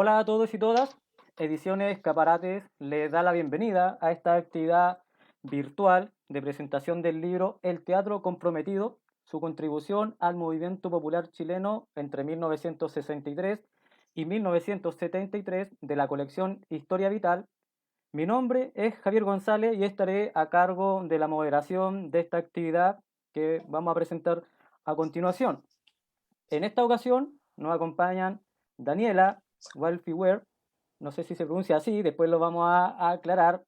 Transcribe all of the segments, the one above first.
Hola a todos y todas. Ediciones Escaparates les da la bienvenida a esta actividad virtual de presentación del libro El Teatro Comprometido, su contribución al movimiento popular chileno entre 1963 y 1973 de la colección Historia Vital. Mi nombre es Javier González y estaré a cargo de la moderación de esta actividad que vamos a presentar a continuación. En esta ocasión nos acompañan Daniela Walfiwer, no sé si se pronuncia así, después lo vamos a aclarar,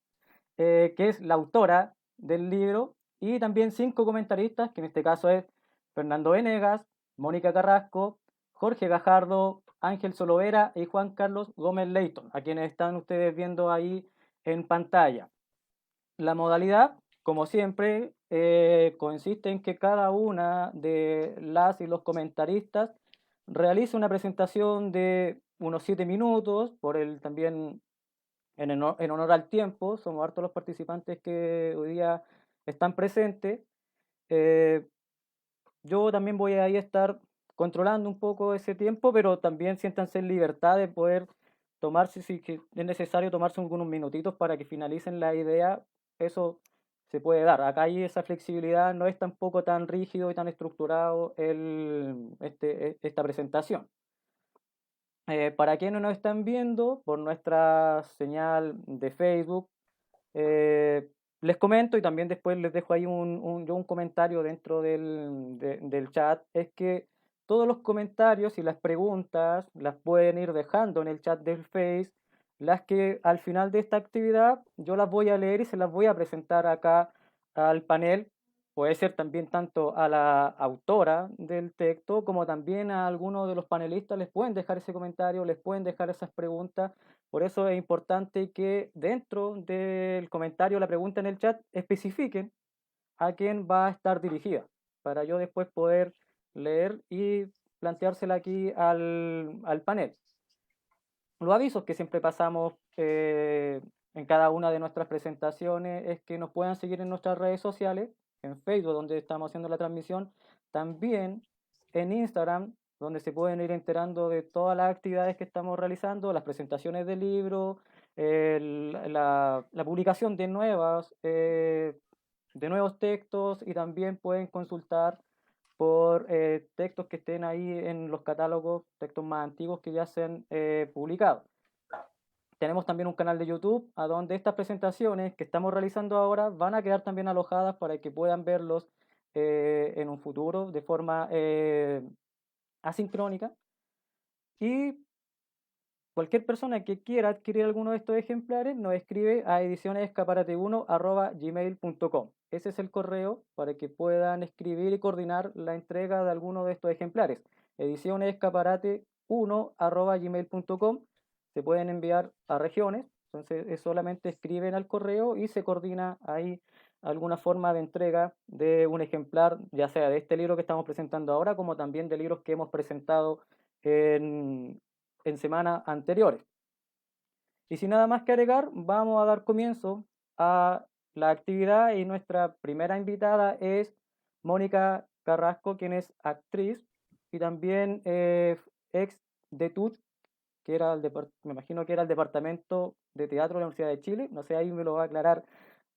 que es la autora del libro, y también 5 comentaristas, que en este caso es Fernando Venegas, Mónica Carrasco, Jorge Gajardo, Ángel Solovera y Juan Carlos Gómez Leighton, a quienes están ustedes viendo ahí en pantalla. La modalidad, como siempre, consiste en que cada una de las y los comentaristas realice una presentación de unos 7 minutos, por el también en honor al tiempo, somos hartos los participantes que hoy día están presentes. Eh, yo también voy a ahí estar controlando un poco ese tiempo, pero también siéntanse en libertad de poder tomarse, si que es necesario, tomarse algunos minutitos para que finalicen la idea. Eso se puede dar. Acá hay esa flexibilidad, no es tampoco tan rígido y tan estructurado esta presentación. Para quienes nos están viendo por nuestra señal de Facebook, eh, les comento y también después les dejo ahí un comentario dentro del chat, es que todos los comentarios y las preguntas las pueden ir dejando en el chat del Face, las que al final de esta actividad yo las voy a leer y se las voy a presentar acá al panel. Puede ser también tanto a la autora del texto como también a alguno de los panelistas les pueden dejar ese comentario, les pueden dejar esas preguntas. Por eso es importante que dentro del comentario, la pregunta en el chat, especifiquen a quién va a estar dirigida, para yo después poder leer y planteársela aquí al panel. Los avisos que siempre pasamos en cada una de nuestras presentaciones es que nos puedan seguir en nuestras redes sociales, en Facebook, donde estamos haciendo la transmisión, también en Instagram, donde se pueden ir enterando de todas las actividades que estamos realizando, las presentaciones del libro, la publicación de nuevos textos, y también pueden consultar por textos que estén ahí en los catálogos, textos más antiguos que ya se han publicado. Tenemos también un canal de YouTube a donde estas presentaciones que estamos realizando ahora van a quedar también alojadas para que puedan verlos en un futuro de forma asincrónica. Y cualquier persona que quiera adquirir alguno de estos ejemplares nos escribe a edicionesescaparate1@gmail.com. Ese es el correo para que puedan escribir y coordinar la entrega de alguno de estos ejemplares. edicionesescaparate1@gmail.com. Se pueden enviar a regiones, entonces solamente escriben al correo y se coordina ahí alguna forma de entrega de un ejemplar, ya sea de este libro que estamos presentando ahora, como también de libros que hemos presentado en semanas anteriores. Y sin nada más que agregar, vamos a dar comienzo a la actividad, y nuestra primera invitada es Mónica Carrasco, quien es actriz y también ex de TUC, que era me imagino que era el Departamento de Teatro de la Universidad de Chile, no sé, ahí me lo va a aclarar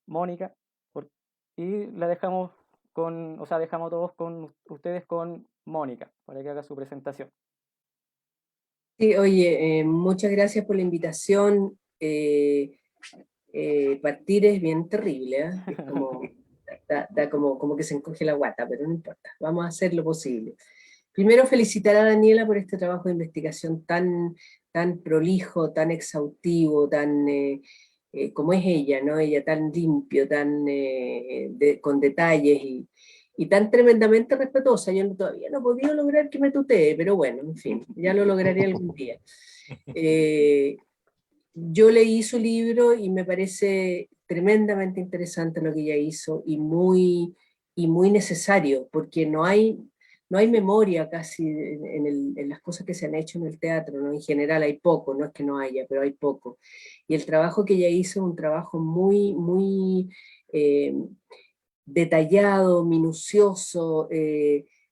Mónica, y la dejamos dejamos todos con ustedes con Mónica, para que haga su presentación. Sí, oye, muchas gracias por la invitación. Partir es bien terrible, ¿eh? Es como, da como que se encoge la guata, pero no importa, vamos a hacer lo posible. Primero, felicitar a Daniela por este trabajo de investigación tan prolijo, tan exhaustivo, como es ella, ¿no? Ella tan limpio, con detalles y tan tremendamente respetuosa. Yo todavía no he podido lograr que me tutee, pero bueno, en fin, ya lo lograré algún día. Yo leí su libro y me parece tremendamente interesante lo que ella hizo y muy necesario, porque no hay memoria casi en las cosas que se han hecho en el teatro, ¿no? En general hay poco, no es que no haya, pero hay poco. Y el trabajo que ella hizo es un trabajo muy detallado, minucioso,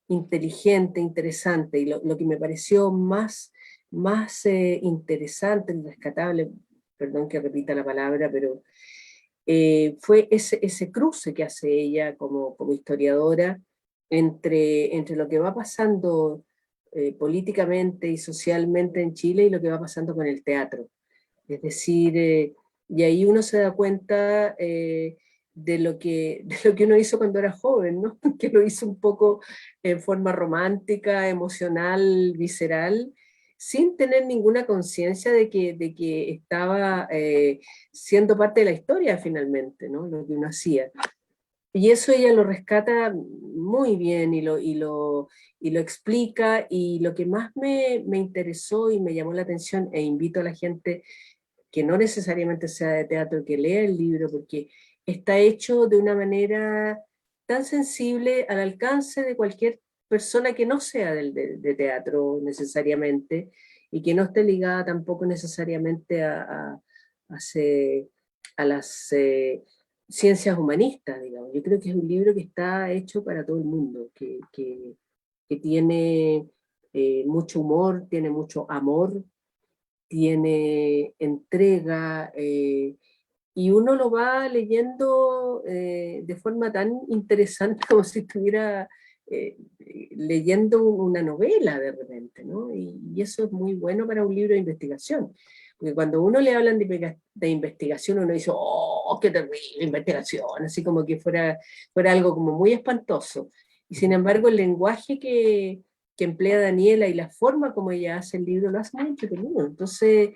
inteligente, interesante. Y lo que me pareció más más interesantes y rescatables, perdón que repita la palabra, pero fue ese cruce que hace ella como historiadora entre lo que va pasando políticamente y socialmente en Chile y lo que va pasando con el teatro. Es decir, y ahí uno se da cuenta de lo que uno hizo cuando era joven, ¿no? Que lo hizo un poco en forma romántica, emocional, visceral, sin tener ninguna conciencia de que estaba siendo parte de la historia finalmente, ¿no? Lo que uno hacía. Y eso ella lo rescata muy bien y lo explica, y lo que más me interesó y me llamó la atención, e invito a la gente que no necesariamente sea de teatro, que lea el libro, porque está hecho de una manera tan sensible al alcance de cualquier persona que no sea de teatro necesariamente, y que no esté ligada tampoco necesariamente a, a las ciencias humanistas, digamos. Yo creo que es un libro que está hecho para todo el mundo, que tiene mucho humor, tiene mucho amor, tiene entrega, y uno lo va leyendo de forma tan interesante como si estuviera leyendo una novela de repente, ¿no? Y eso es muy bueno para un libro de investigación. Porque cuando uno le hablan de investigación, uno dice, oh, qué terrible investigación, así como que fuera algo como muy espantoso. Y sin embargo, el lenguaje que emplea Daniela y la forma como ella hace el libro lo hace muy entretenido. Entonces,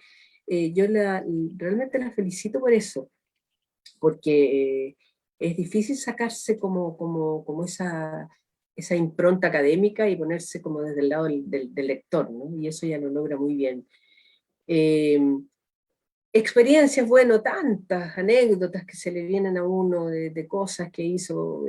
yo realmente la felicito por eso, porque es difícil sacarse como esa impronta académica y ponerse como desde el lado del lector, ¿no? Y eso ya lo logra muy bien. Eh, Experiencias, bueno, tantas anécdotas que se le vienen a uno de cosas que hizo.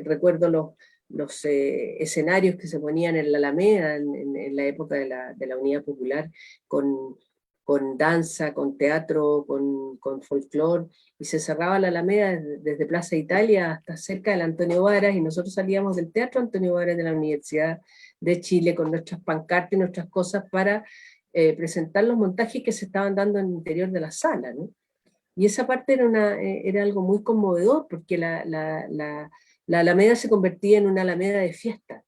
Recuerdo los escenarios que se ponían en la Alameda en la época de la Unidad Popular, con, con danza, con teatro, con folclore, y se cerraba la Alameda desde Plaza Italia hasta cerca del Antonio Varas, y nosotros salíamos del Teatro Antonio Varas de la Universidad de Chile con nuestras pancartas y nuestras cosas para presentar los montajes que se estaban dando en el interior de la sala, ¿no? Y esa parte era algo muy conmovedor, porque la Alameda se convertía en una Alameda de fiesta.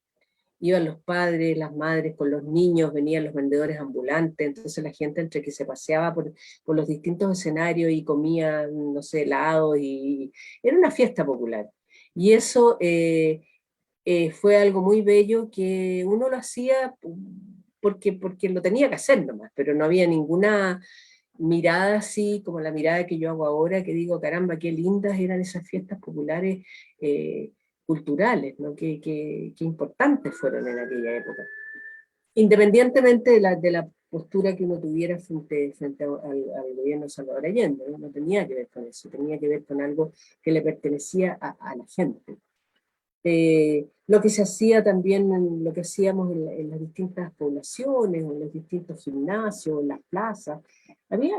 Iban los padres, las madres con los niños, venían los vendedores ambulantes, entonces la gente entre que se paseaba por los distintos escenarios y comía, no sé, helado, y era una fiesta popular. Y eso fue algo muy bello, que uno lo hacía porque lo tenía que hacer nomás, pero no había ninguna mirada así como la mirada que yo hago ahora, que digo, caramba, qué lindas eran esas fiestas populares eh, culturales, ¿no? Qué importantes fueron en aquella época. Independientemente de la postura que uno tuviera frente al gobierno de Salvador Allende, ¿no? No tenía que ver con eso, tenía que ver con algo que le pertenecía a la gente. Lo que se hacía también, lo que hacíamos en las distintas poblaciones, o en los distintos gimnasios, en las plazas. Había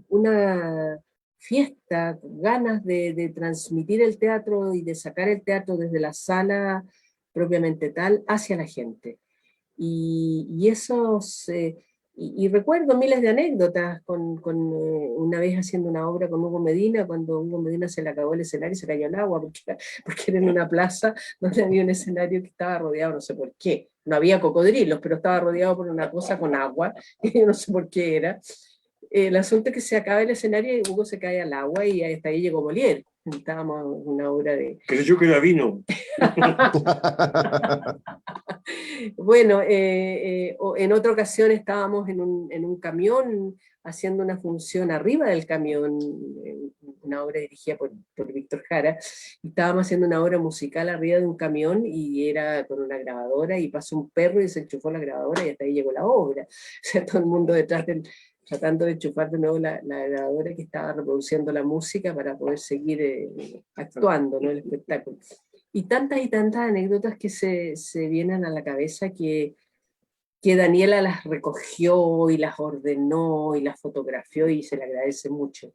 una fiesta, ganas de transmitir el teatro y de sacar el teatro desde la sala propiamente tal hacia la gente. Y esos, y recuerdo miles de anécdotas una vez haciendo una obra con Hugo Medina, cuando Hugo Medina se le acabó el escenario y se cayó al agua, porque era en una plaza donde había un escenario que estaba rodeado, no sé por qué, no había cocodrilos, pero estaba rodeado por una cosa con agua, y yo no sé por qué era. El asunto es que se acaba el escenario y Hugo se cae al agua, y hasta ahí llegó Molière. Estábamos en una obra de... Creyó que era vino. Bueno, en otra ocasión estábamos en un camión haciendo una función arriba del camión, una obra dirigida por Víctor Jara, y estábamos haciendo una obra musical arriba de un camión, y era con una grabadora, y pasó un perro y se enchufó la grabadora, y hasta ahí llegó la obra. O sea, todo el mundo detrás tratando de enchufar de nuevo la grabadora que estaba reproduciendo la música para poder seguir actuando, ¿no? El espectáculo. Y tantas anécdotas que se vienen a la cabeza, que Daniela las recogió y las ordenó y las fotografió, y se le agradece mucho,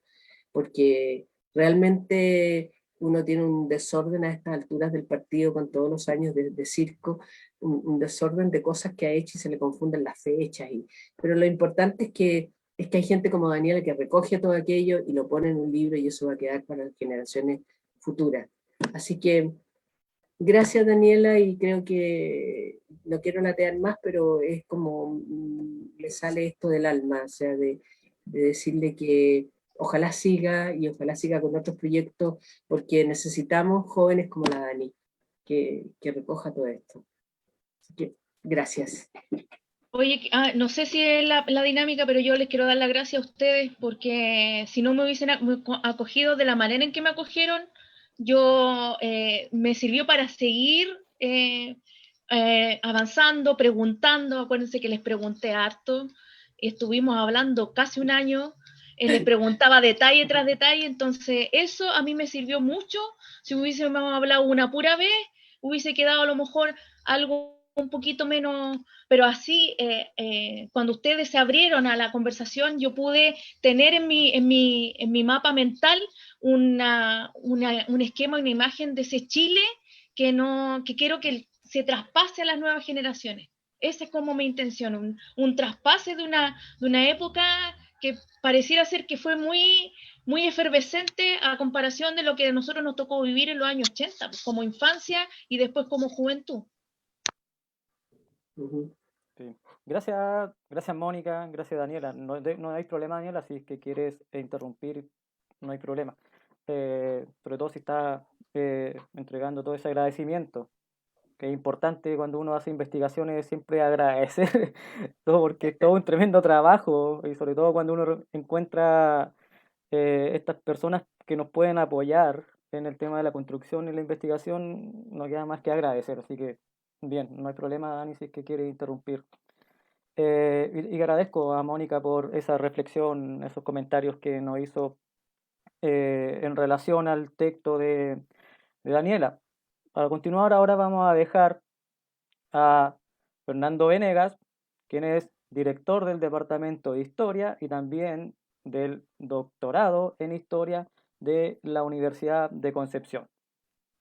porque realmente uno tiene un desorden a estas alturas del partido con todos los años de circo, un desorden de cosas que ha hecho y se le confunden las fechas. Pero lo importante es que hay gente como Daniela que recoge todo aquello y lo pone en un libro y eso va a quedar para las generaciones futuras. Así que gracias Daniela, y creo que no quiero latear más, pero es como le sale esto del alma, o sea, de decirle que ojalá siga y ojalá siga con otros proyectos, porque necesitamos jóvenes como la Dani, que recoja todo esto. Así que gracias. Oye, no sé si es la dinámica, pero yo les quiero dar las gracias a ustedes porque si no me hubiesen acogido de la manera en que me acogieron, yo me sirvió para seguir avanzando, preguntando. Acuérdense que les pregunté harto, estuvimos hablando casi un año, les preguntaba detalle tras detalle, entonces eso a mí me sirvió mucho. Si hubiésemos hablado una pura vez, hubiese quedado a lo mejor algo un poquito menos, pero así cuando ustedes se abrieron a la conversación, yo pude tener en mi mapa mental un esquema, una imagen de ese Chile que quiero que se traspase a las nuevas generaciones. Esa es como mi intención, un traspase de una época que pareciera ser que fue muy efervescente a comparación de lo que a nosotros nos tocó vivir en los años 80, pues, como infancia y después como juventud. Sí. Gracias Mónica, gracias Daniela. No hay problema, Daniela, si es que quieres interrumpir, no hay problema. Sobre todo si estás entregando todo ese agradecimiento, que es importante cuando uno hace investigaciones siempre agradecer todo, porque es todo un tremendo trabajo, y sobre todo cuando uno encuentra estas personas que nos pueden apoyar en el tema de la construcción y la investigación, no queda más que agradecer. Así que, bien, no hay problema, Dani, si es que quiere interrumpir. Y agradezco a Mónica por esa reflexión, esos comentarios que nos hizo en relación al texto de Daniela. Para continuar, ahora vamos a dejar a Fernando Venegas, quien es director del Departamento de Historia y también del doctorado en Historia de la Universidad de Concepción.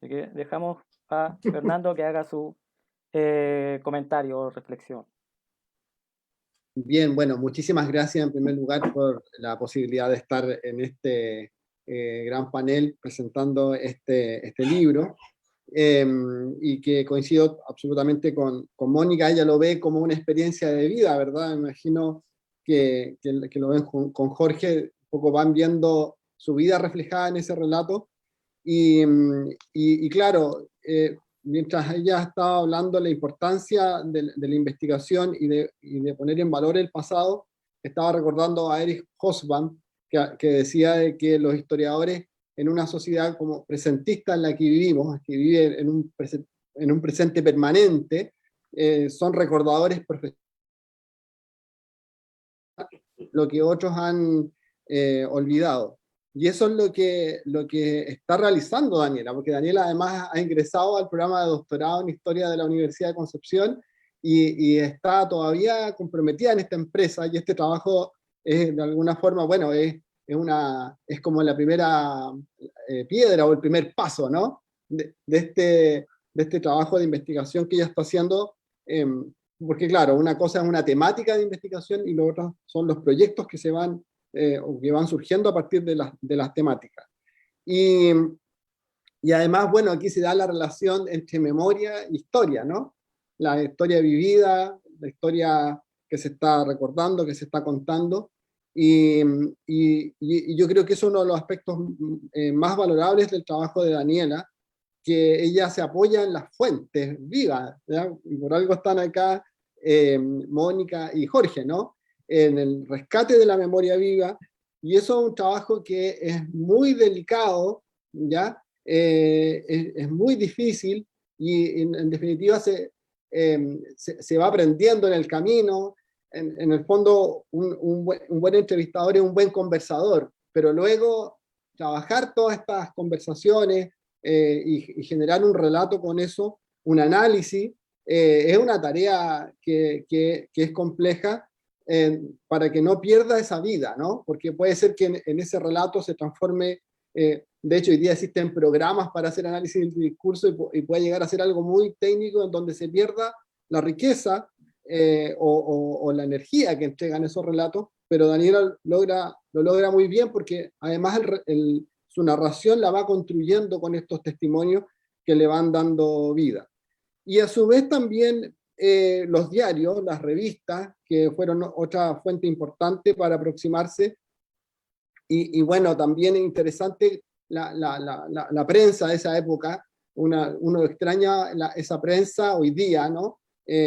Así que dejamos a Fernando que haga su comentario o reflexión. Bien, bueno, muchísimas gracias en primer lugar por la posibilidad de estar en este gran panel presentando este libro, y que coincido absolutamente con Mónica. Ella lo ve como una experiencia de vida, ¿verdad? Me imagino que lo ven con Jorge, un poco van viendo su vida reflejada en ese relato, y claro, mientras ella estaba hablando de la importancia de la investigación y de poner en valor el pasado, estaba recordando a Erich Hobsbawm, que decía de que los historiadores en una sociedad como presentista en la que vivimos, que vive en un presente permanente, son recordadores profesionales lo que otros han olvidado. Y eso es lo que está realizando Daniela, porque Daniela además ha ingresado al programa de doctorado en Historia de la Universidad de Concepción y está todavía comprometida en esta empresa, y este trabajo es de alguna forma, bueno, es como la primera piedra o el primer paso, ¿no? de este trabajo de investigación que ella está haciendo, porque claro, una cosa es una temática de investigación y lo otro son los proyectos que se van o que van surgiendo a partir de las temáticas. Y además, bueno, aquí se da la relación entre memoria e historia, ¿no? La historia vivida, la historia que se está recordando, que se está contando, y yo creo que es uno de los aspectos más valorables del trabajo de Daniela, que ella se apoya en las fuentes vivas, ¿ya? Y por algo están acá Mónica y Jorge, ¿no? En el rescate de la memoria viva, y eso es un trabajo que es muy delicado, ¿ya? Es muy difícil, y en definitiva se va aprendiendo en el camino. En el fondo, un buen entrevistador es un buen conversador, pero luego trabajar todas estas conversaciones y generar un relato con eso, un análisis, es una tarea que es compleja, para que no pierda esa vida, ¿no? Porque puede ser que en ese relato se transforme, de hecho hoy día existen programas para hacer análisis del discurso y puede llegar a ser algo muy técnico en donde se pierda la riqueza o la energía que entregan esos relatos, pero Daniela lo logra muy bien porque además su narración la va construyendo con estos testimonios que le van dando vida. Y a su vez también los diarios, las revistas, que fueron otra fuente importante para aproximarse. Y bueno, también es interesante la prensa de esa época. Uno extraña esa prensa hoy día, ¿no?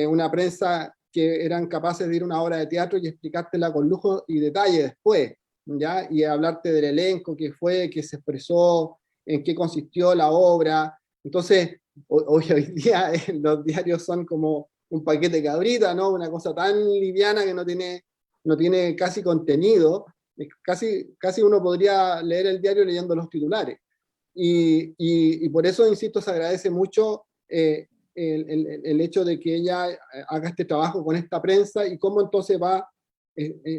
Una prensa que eran capaces de ir a una obra de teatro y explicártela con lujo y detalle después, ¿ya? Y hablarte del elenco, qué fue, qué se expresó, en qué consistió la obra. Entonces, hoy día los diarios son como un paquete de cabrita, ¿no? Una cosa tan liviana que no tiene casi contenido. Casi uno podría leer el diario leyendo los titulares. Y por eso, insisto, se agradece mucho el hecho de que ella haga este trabajo con esta prensa y cómo entonces va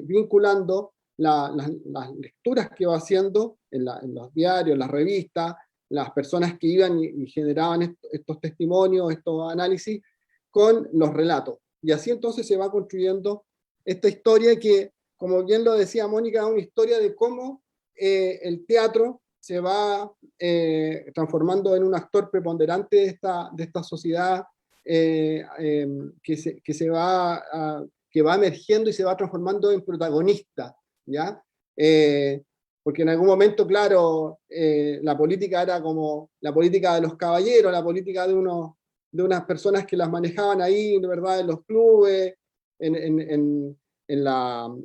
vinculando las lecturas que va haciendo en los diarios, las revistas, las personas que iban y generaban estos testimonios, estos análisis, con los relatos. Y así entonces se va construyendo esta historia que, como bien lo decía Mónica, es una historia de cómo el teatro se va transformando en un actor preponderante de esta sociedad que va emergiendo y se va transformando en protagonista, ¿ya? Porque en algún momento, claro, la política era como la política de los caballeros, la política de unas personas que las manejaban ahí, de verdad, en los clubes, en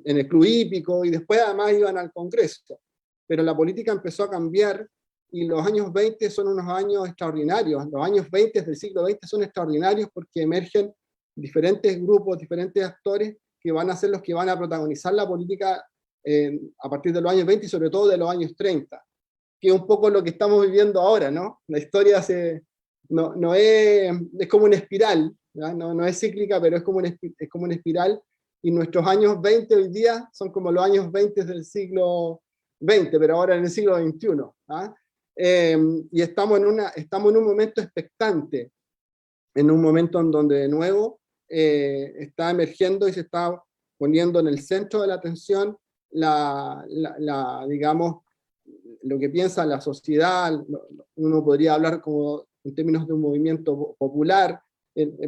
el club hípico, y después además iban al Congreso. Pero la política empezó a cambiar y los años 20 son unos años extraordinarios. Los años 20 del siglo XX son extraordinarios porque emergen diferentes grupos, diferentes actores que van a ser los que van a protagonizar la política a partir de los años 20 y sobre todo de los años 30, que es un poco lo que estamos viviendo ahora, ¿no? La historia no es como una espiral, no es cíclica, pero es como una espiral, y nuestros años 20 hoy día son como los años 20 del siglo XX, pero ahora en el siglo XXI. Y estamos en un momento expectante, en un momento en donde de nuevo está emergiendo y se está poniendo en el centro de la atención digamos, lo que piensa la sociedad. Uno podría hablar como en términos de un movimiento popular.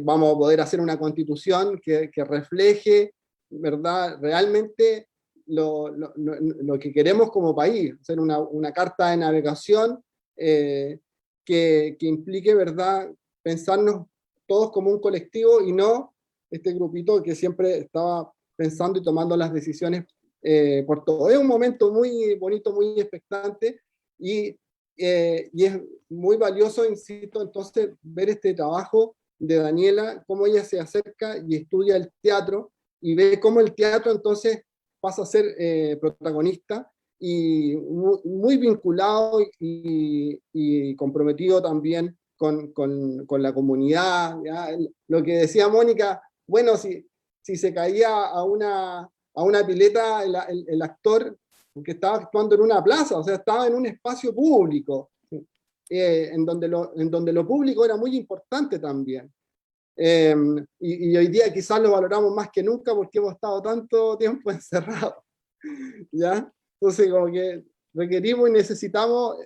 Vamos a poder hacer una constitución que refleje, ¿verdad?, realmente lo que queremos como país, hacer una carta de navegación que implique, ¿verdad?, pensarnos todos como un colectivo y no este grupito que siempre estaba pensando y tomando las decisiones por todo. Es un momento muy bonito, muy expectante, y es muy valioso, insisto, entonces ver este trabajo de Daniela, cómo ella se acerca y estudia el teatro y ve cómo el teatro entonces pasa a ser protagonista y muy vinculado y comprometido también con la comunidad, ¿ya? Lo que decía Mónica, bueno, si se caía a una pileta el actor que estaba actuando en una plaza, o sea, estaba en un espacio público, en donde lo público era muy importante también. Y hoy día quizás lo valoramos más que nunca porque hemos estado tanto tiempo encerrados, ¿ya? Entonces, como que requerimos y necesitamos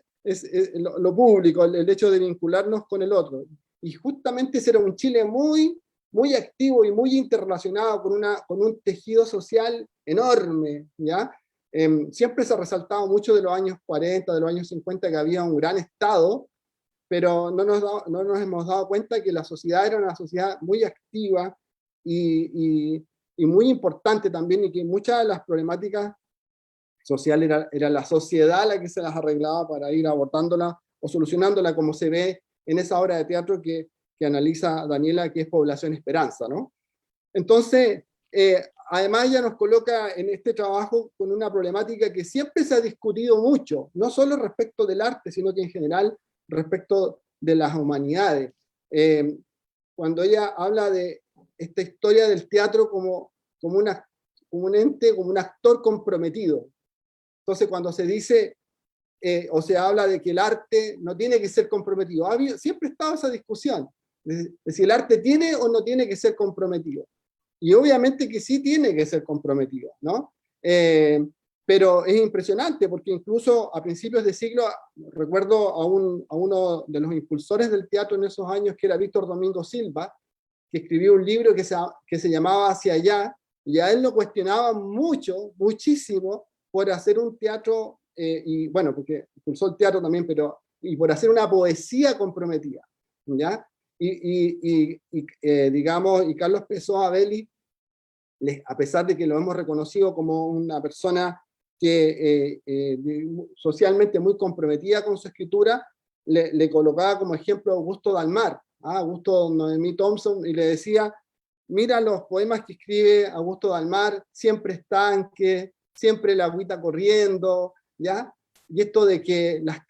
lo público, el hecho de vincularnos con el otro. Y justamente ese era un Chile muy, muy activo y muy interrelacionado con un tejido social enorme, ¿ya? Siempre se ha resaltado mucho de los años 40, de los años 50, que había un gran Estado, pero no nos hemos dado cuenta que la sociedad era una sociedad muy activa y muy importante también, y que muchas de las problemáticas sociales era la sociedad la que se las arreglaba para ir abordándola o solucionándola, como se ve en esa obra de teatro que analiza Daniela, que es Población Esperanza, ¿no? Entonces, además ella nos coloca en este trabajo con una problemática que siempre se ha discutido mucho, no solo respecto del arte, sino que en general respecto de las humanidades. Cuando ella habla de esta historia del teatro como un ente, como un actor comprometido. Entonces, cuando se dice o se habla de que el arte no tiene que ser comprometido, siempre ha estado esa discusión, de si el arte tiene o no tiene que ser comprometido. Y obviamente que sí tiene que ser comprometido, ¿no? Pero es impresionante porque incluso a principios de siglo, recuerdo a uno de los impulsores del teatro en esos años, que era Víctor Domingo Silva, que escribió un libro que se llamaba Hacia Allá, y a él lo cuestionaban muchísimo, por hacer un teatro, y bueno, porque impulsó el teatro también, y por hacer una poesía comprometida, ¿ya? Digamos, y Carlos Pessoa Belli, a pesar de que lo hemos reconocido como una persona que socialmente muy comprometida con su escritura, le colocaba como ejemplo a Augusto Dalmar, Augusto Noemí Thompson, y le decía, mira los poemas que escribe Augusto Dalmar, siempre estanque, siempre la agüita corriendo, ¿ya? Y esto de que las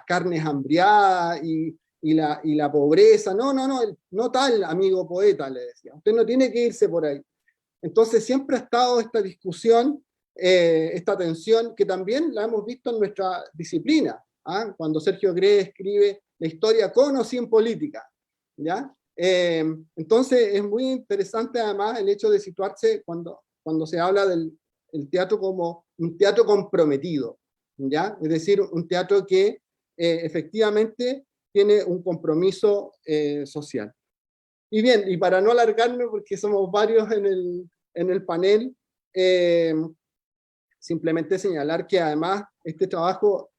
carnes hambriadas y la pobreza, no tal, amigo poeta, le decía, usted no tiene que irse por ahí. Entonces siempre ha estado esta discusión, esta tensión, que también la hemos visto en nuestra disciplina, cuando Sergio Grey escribe la historia con o sin política, ¿ya? Entonces es muy interesante además el hecho de situarse cuando se habla del teatro como un teatro comprometido, ¿ya? Es decir, un teatro que efectivamente tiene un compromiso social. Y bien, y para no alargarme, porque somos varios en el panel, simplemente señalar que además este trabajo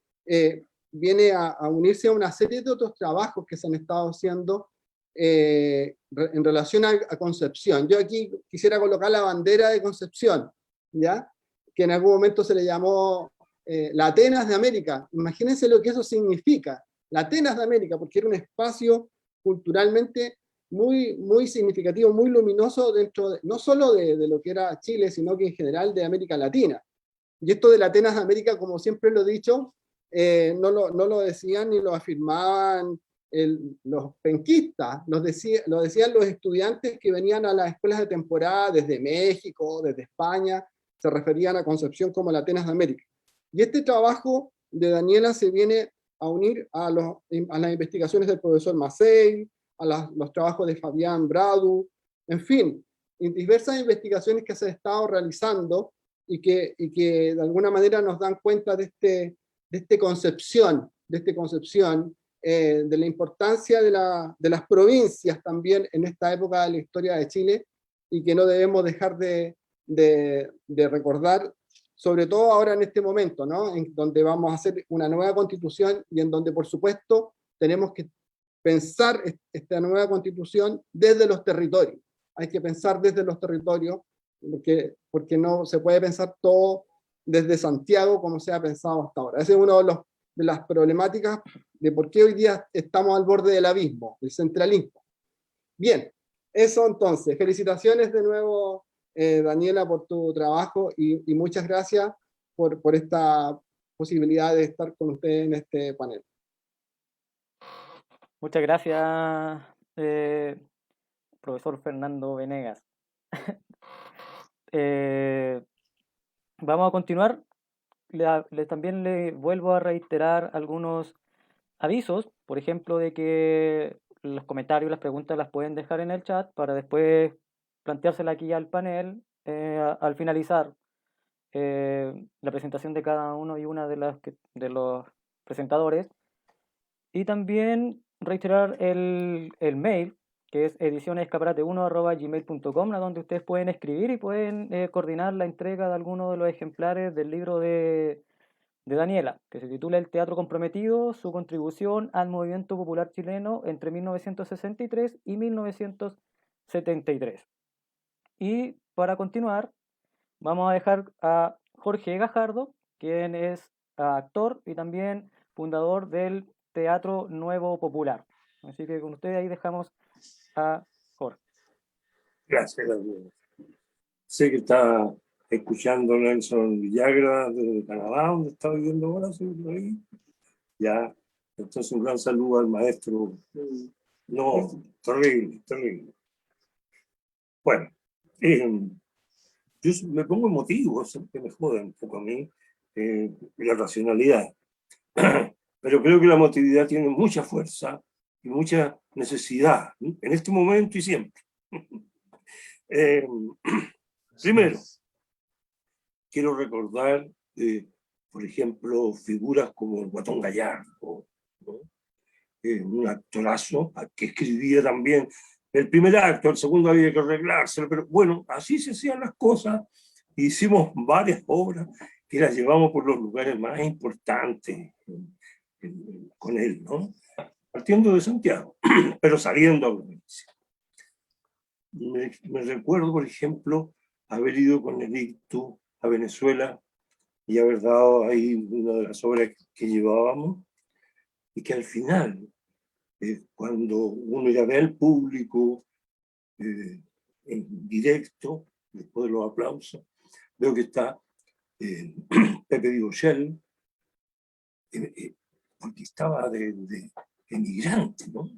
viene a unirse a una serie de otros trabajos que se han estado haciendo en relación a Concepción. Yo aquí quisiera colocar la bandera de Concepción, ¿ya? Que en algún momento se le llamó la Atenas de América. Imagínense lo que eso significa, la Atenas de América, porque era un espacio culturalmente muy, muy significativo, muy luminoso dentro no solo de lo que era Chile, sino que en general de América Latina. Y esto de la Atenas de América, como siempre lo he dicho, no lo decían ni lo afirmaban los penquistas, lo decían los estudiantes que venían a las escuelas de temporada desde México, desde España, se referían a Concepción como la Atenas de América. Y este trabajo de Daniela se viene a unir a las investigaciones del profesor Massey, a los trabajos de Fabián Bradu, en fin, diversas investigaciones que se han estado realizando y que de alguna manera nos dan cuenta de esta concepción, de la importancia de las provincias también en esta época de la historia de Chile, y que no debemos dejar de recordar, sobre todo ahora en este momento, ¿no? En donde vamos a hacer una nueva constitución y en donde, por supuesto, tenemos que pensar esta nueva constitución desde los territorios. Hay que pensar desde los territorios, porque no se puede pensar todo desde Santiago como se ha pensado hasta ahora. Esa es una de las problemáticas de por qué hoy día estamos al borde del abismo, el centralismo. Bien, eso entonces. Felicitaciones de nuevo, Daniela, por tu trabajo y muchas gracias por esta posibilidad de estar con ustedes en este panel. Muchas gracias, profesor Fernando Venegas. Vamos a continuar. También le vuelvo a reiterar algunos avisos, por ejemplo, de que los comentarios, las preguntas las pueden dejar en el chat para después planteárselas aquí al panel al finalizar la presentación de cada uno y una de los presentadores. Y también reiterar el mail, que es edicionesescaparate1@gmail.com, donde ustedes pueden escribir y pueden coordinar la entrega de alguno de los ejemplares del libro de Daniela, que se titula El Teatro Comprometido, su contribución al movimiento popular chileno entre 1963 y 1973. Y para continuar, vamos a dejar a Jorge Gajardo, quien es actor y también fundador del Teatro Nuevo Popular. Así que con ustedes ahí dejamos a Jorge. Gracias, Daniel. Sé que está escuchando Nelson Villagra desde Canadá, donde está viviendo ahora, ¿sí? Ahí. Ya, entonces un gran saludo al maestro. No, terrible. Bueno, yo me pongo emotivo, siempre me jode un poco a mí la racionalidad. Pero creo que la emotividad tiene mucha fuerza mucha necesidad, en este momento y siempre. Primero, quiero recordar, por ejemplo, figuras como el Guatón Gallardo, ¿no? Un actorazo que escribía también el primer acto, el segundo había que arreglárselo, pero bueno, así se hacían las cosas. Hicimos varias obras que las llevamos por los lugares más importantes con él, ¿no? Partiendo de Santiago, pero saliendo a provincia. Me recuerdo, por ejemplo, haber ido con el Ictu a Venezuela y haber dado ahí una de las obras que llevábamos, y que al final, cuando uno ya ve al público en directo, después de los aplausos, veo que está Pepe Dibochel, porque estaba de emigrante, ¿no?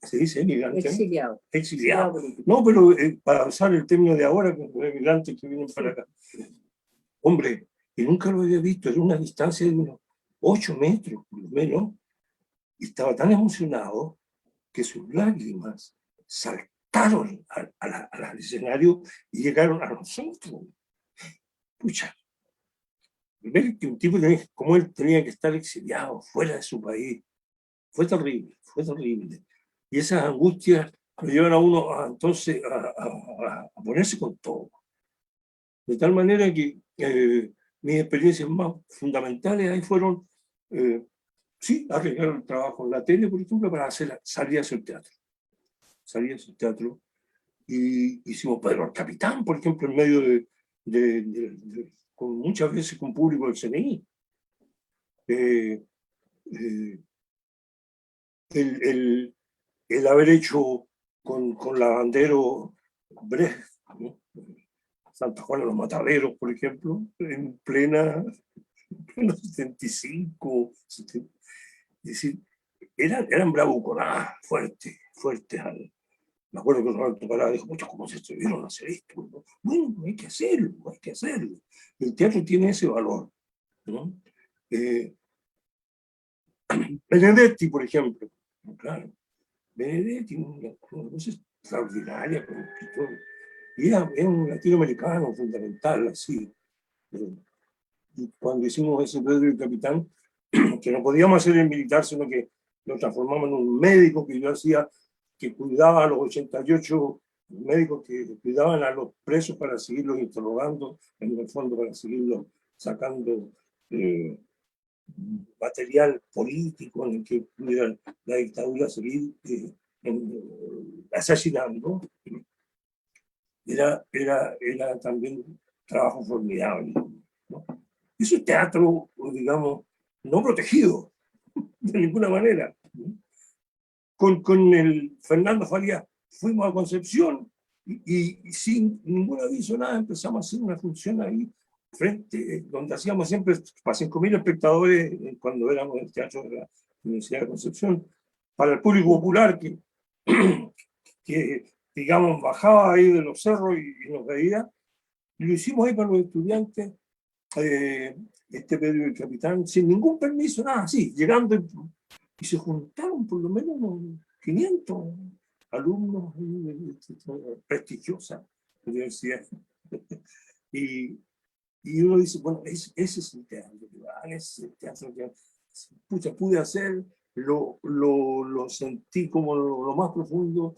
¿Se dice emigrante? Exiliado. Exiliado. No, pero para usar el término de ahora, con los emigrantes que vienen para acá. Hombre, y nunca lo había visto, era una distancia de unos 8 metros, por lo menos, y estaba tan emocionado que sus lágrimas saltaron al escenario y llegaron a nosotros. Pucha, ver que un tipo como él tenía que estar exiliado fuera de su país, fue terrible, fue terrible. Y esas angustias lo llevan a uno entonces a ponerse con todo. De tal manera que mis experiencias más fundamentales ahí fueron, sí, arreglar el trabajo en la tele, por ejemplo, para salir a hacer teatro. Salí a hacer teatro y hicimos Pedro el Capitán, por ejemplo, en medio con muchas veces con público del CNI. El haber hecho con Lavandero Brecht, ¿no? Santa Juana de los Mataderos, por ejemplo, en plena 75, 70, es decir, eran bravuconadas, fuertes. Me acuerdo que Roberto Parada dijo, muchos, ¿cómo se atrevieron a hacer esto? ¿No? Bueno, hay que hacerlo, hay que hacerlo. El teatro tiene ese valor, ¿no? Benedetti, por ejemplo, claro, Benedetti, una cosa extraordinaria como escritor. Y era un latinoamericano fundamental, así. Y cuando hicimos ese Pedro y el Capitán, que no podíamos hacer el militar, sino que lo transformamos en un médico que yo hacía, que cuidaba a los 88 médicos que cuidaban a los presos para seguirlos interrogando, en el fondo para seguirlos sacando material político en el que pudieran la dictadura seguir asesinando. Era también un trabajo formidable, ¿no? Eso es teatro, digamos, no protegido de ninguna manera. Con el Fernando Farías fuimos a Concepción y sin ningún aviso, nada, empezamos a hacer una función ahí, donde hacíamos siempre para 5.000 espectadores cuando éramos en el teatro de la Universidad de Concepción, para el público popular que digamos, bajaba ahí de los cerros y nos veía. Y lo hicimos ahí para los estudiantes, Pedro y el Capitán, sin ningún permiso, nada, así, llegando, y se juntaron por lo menos unos 500 alumnos de prestigiosa universidad. Y uno dice, bueno, ese es el teatro que vale, ese es el teatro que pucha, pude hacer, lo sentí como lo más profundo,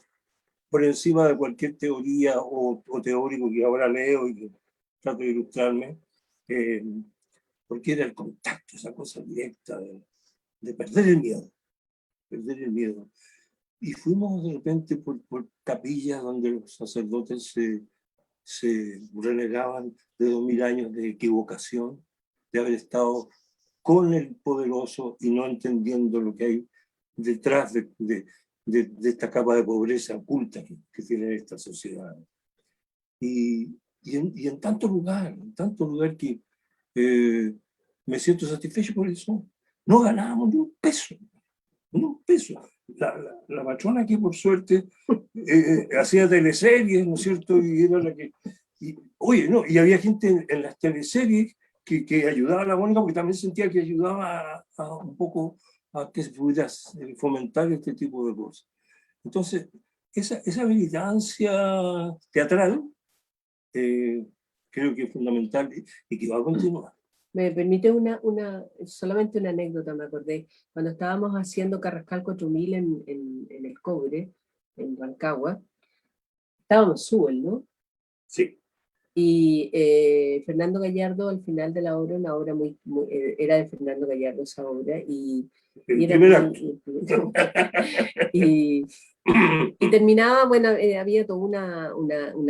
por encima de cualquier teoría o teórico que ahora leo y que trato de ilustrarme, porque era el contacto, esa cosa directa de perder el miedo. Y fuimos de repente por capillas donde los sacerdotes se renegaban de 2000 años de equivocación, de haber estado con el poderoso y no entendiendo lo que hay detrás de esta capa de pobreza oculta que tiene esta sociedad. Y en tanto lugar que me siento satisfecho por eso. No ganábamos ni un peso. La patrona que por suerte hacía teleseries, ¿no es cierto? Y era la que... oye, no, y había gente en las teleseries que ayudaba a la Mónica, porque también sentía que ayudaba un poco a que se pudiera fomentar este tipo de cosas. Entonces, esa militancia teatral creo que es fundamental y que va a continuar. Me permite solamente una anécdota, me acordé. Cuando estábamos haciendo Carrascal 4000 en el Cobre, en Rancagua, estábamos Suel, ¿no? Sí. Y Fernando Gallardo, al final de la obra, una obra era de Fernando Gallardo esa obra, y terminaba, bueno, había todo un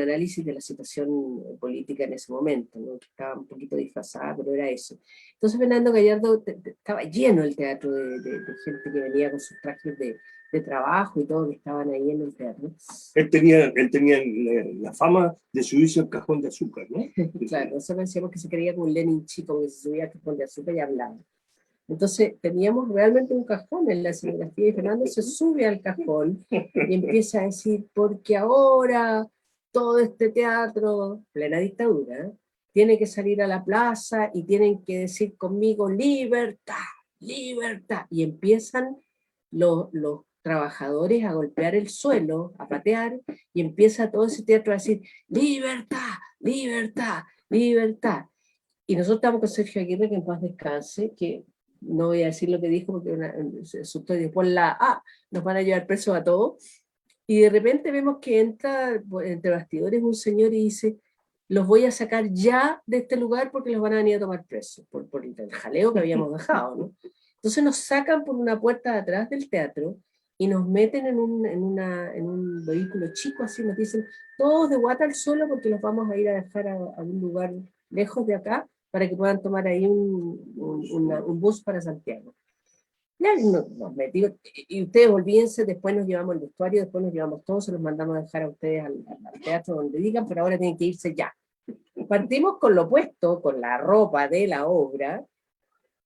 análisis de la situación política en ese momento, ¿no? Que estaba un poquito disfrazada, pero era eso. Entonces Fernando Gallardo estaba lleno el teatro de gente que venía con sus trajes de trabajo y todo, que estaban ahí en el teatro. Él tenía la fama de subirse al cajón de azúcar, ¿no? Claro, nosotros decíamos que se creía como un Lenin chico, que se subía al cajón de azúcar y hablaba. Entonces teníamos realmente un cajón en la escenografía y Fernando se sube al cajón y empieza a decir, porque ahora todo este teatro, plena dictadura, tiene que salir a la plaza y tienen que decir conmigo libertad, libertad. Y empiezan los trabajadores a golpear el suelo, a patear, y empieza todo ese teatro a decir libertad, libertad, libertad. Y nosotros estamos con Sergio Aguirre, que en paz descanse, que no voy a decir lo que dijo porque se asustó y después nos van a llevar presos a todos. Y de repente vemos que entra entre bastidores un señor y dice, los voy a sacar ya de este lugar porque los van a venir a tomar presos, por el jaleo que habíamos dejado, ¿no? Entonces nos sacan por una puerta de atrás del teatro y nos meten en un vehículo chico, así nos dicen, todos de guata al suelo porque los vamos a ir a dejar a un lugar lejos de acá, para que puedan tomar ahí un bus para Santiago. Ya nos metimos, y ustedes olvídense, después nos llevamos el vestuario, después nos llevamos todo, se los mandamos a dejar a ustedes al teatro donde digan, pero ahora tienen que irse ya. Partimos con lo puesto, con la ropa de la obra,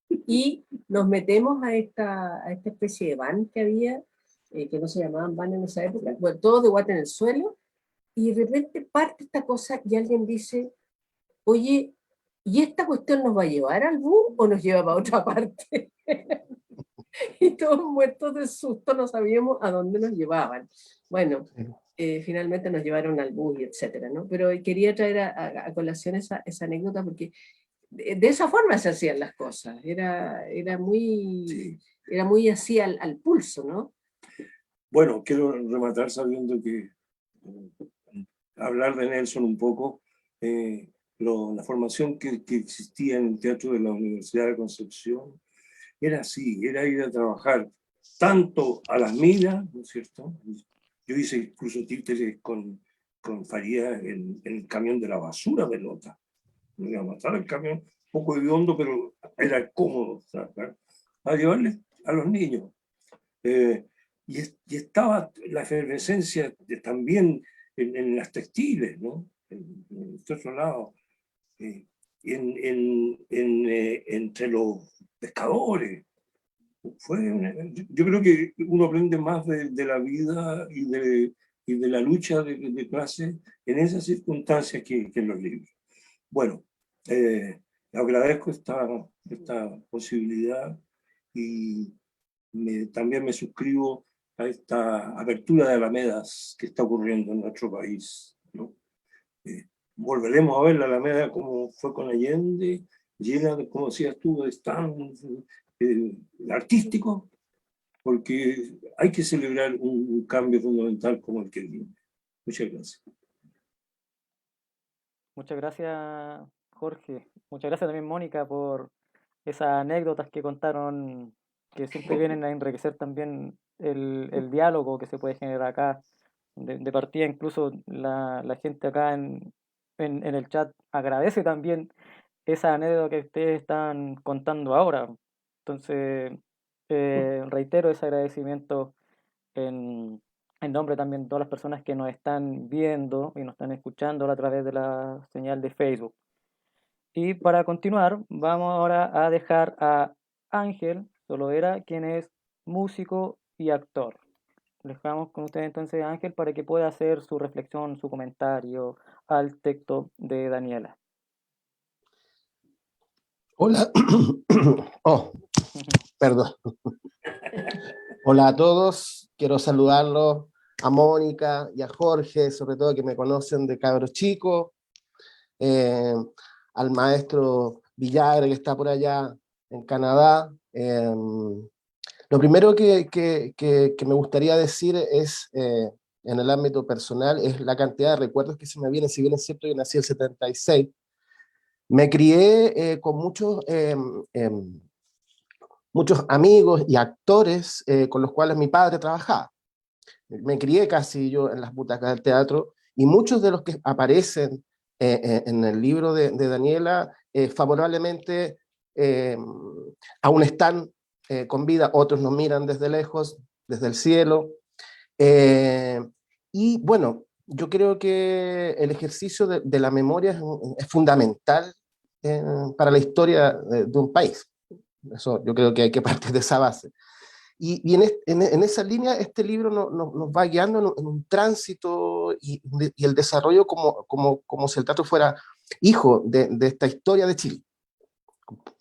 y nos metemos a esta especie de van que había, que no se llamaban van en esa época, bueno, todos de guata en el suelo, y de repente parte esta cosa y alguien dice, oye, ¿y esta cuestión nos va a llevar al bus o nos lleva para otra parte? Y todos muertos de susto no sabíamos a dónde nos llevaban. Bueno, finalmente nos llevaron al bus y etcétera, ¿no? Pero quería traer a colación esa anécdota porque de esa forma se hacían las cosas. Era muy así al pulso, ¿no? Bueno, quiero rematar sabiendo que hablar de Nelson un poco, la formación que existía en el teatro de la Universidad de Concepción era así, era ir a trabajar tanto a las minas, ¿no es cierto? Yo hice incluso títeres con Faría en el camión de la basura de Lota. No iba a matar el camión, un poco hediondo, pero era cómodo trabajar, a llevarles a los niños. Y estaba la efervescencia también en las textiles, ¿no? En este otro lado, entre los pescadores. Yo creo que uno aprende más de la vida y de la lucha de clase en esas circunstancias que en los libros. Bueno, agradezco esta posibilidad y también me suscribo a esta apertura de alamedas que está ocurriendo en nuestro país, ¿no? Volveremos a ver la Alameda como fue con Allende, llena de, como decías tú, de stands artísticos, porque hay que celebrar un cambio fundamental como el que viene. Muchas gracias. Muchas gracias, Jorge. Muchas gracias también, Mónica, por esas anécdotas que contaron, que siempre vienen a enriquecer también el diálogo que se puede generar acá. De partida, incluso la gente acá en el chat agradece también esa anécdota que ustedes están contando ahora. Entonces, reitero ese agradecimiento en nombre también de todas las personas que nos están viendo y nos están escuchando a través de la señal de Facebook. Y para continuar, vamos ahora a dejar a Ángel Solovera, quien es músico y actor. Dejamos con usted entonces, Ángel, para que pueda hacer su reflexión, su comentario al texto de Daniela. Hola. Oh, perdón. Hola a todos, quiero saludarlos a Mónica y a Jorge, sobre todo que me conocen de cabros chicos, eh, al maestro Villagra que está por allá en Canadá. Lo primero que me gustaría decir es, en el ámbito personal, es la cantidad de recuerdos que se me vienen. Si bien es cierto, yo nací en el 76, me crié con muchos amigos y actores con los cuales mi padre trabajaba. Me crié casi yo en las butacas del teatro, y muchos de los que aparecen en el libro de Daniela favorablemente eh, aún están con vida, otros nos miran desde lejos, desde el cielo. Eh, y bueno, yo creo que el ejercicio de la memoria es fundamental para la historia de un país. Eso yo creo que hay que partir de esa base. Y en esa línea este libro nos va guiando en un tránsito y el desarrollo como si el teatro fuera hijo de esta historia de Chile.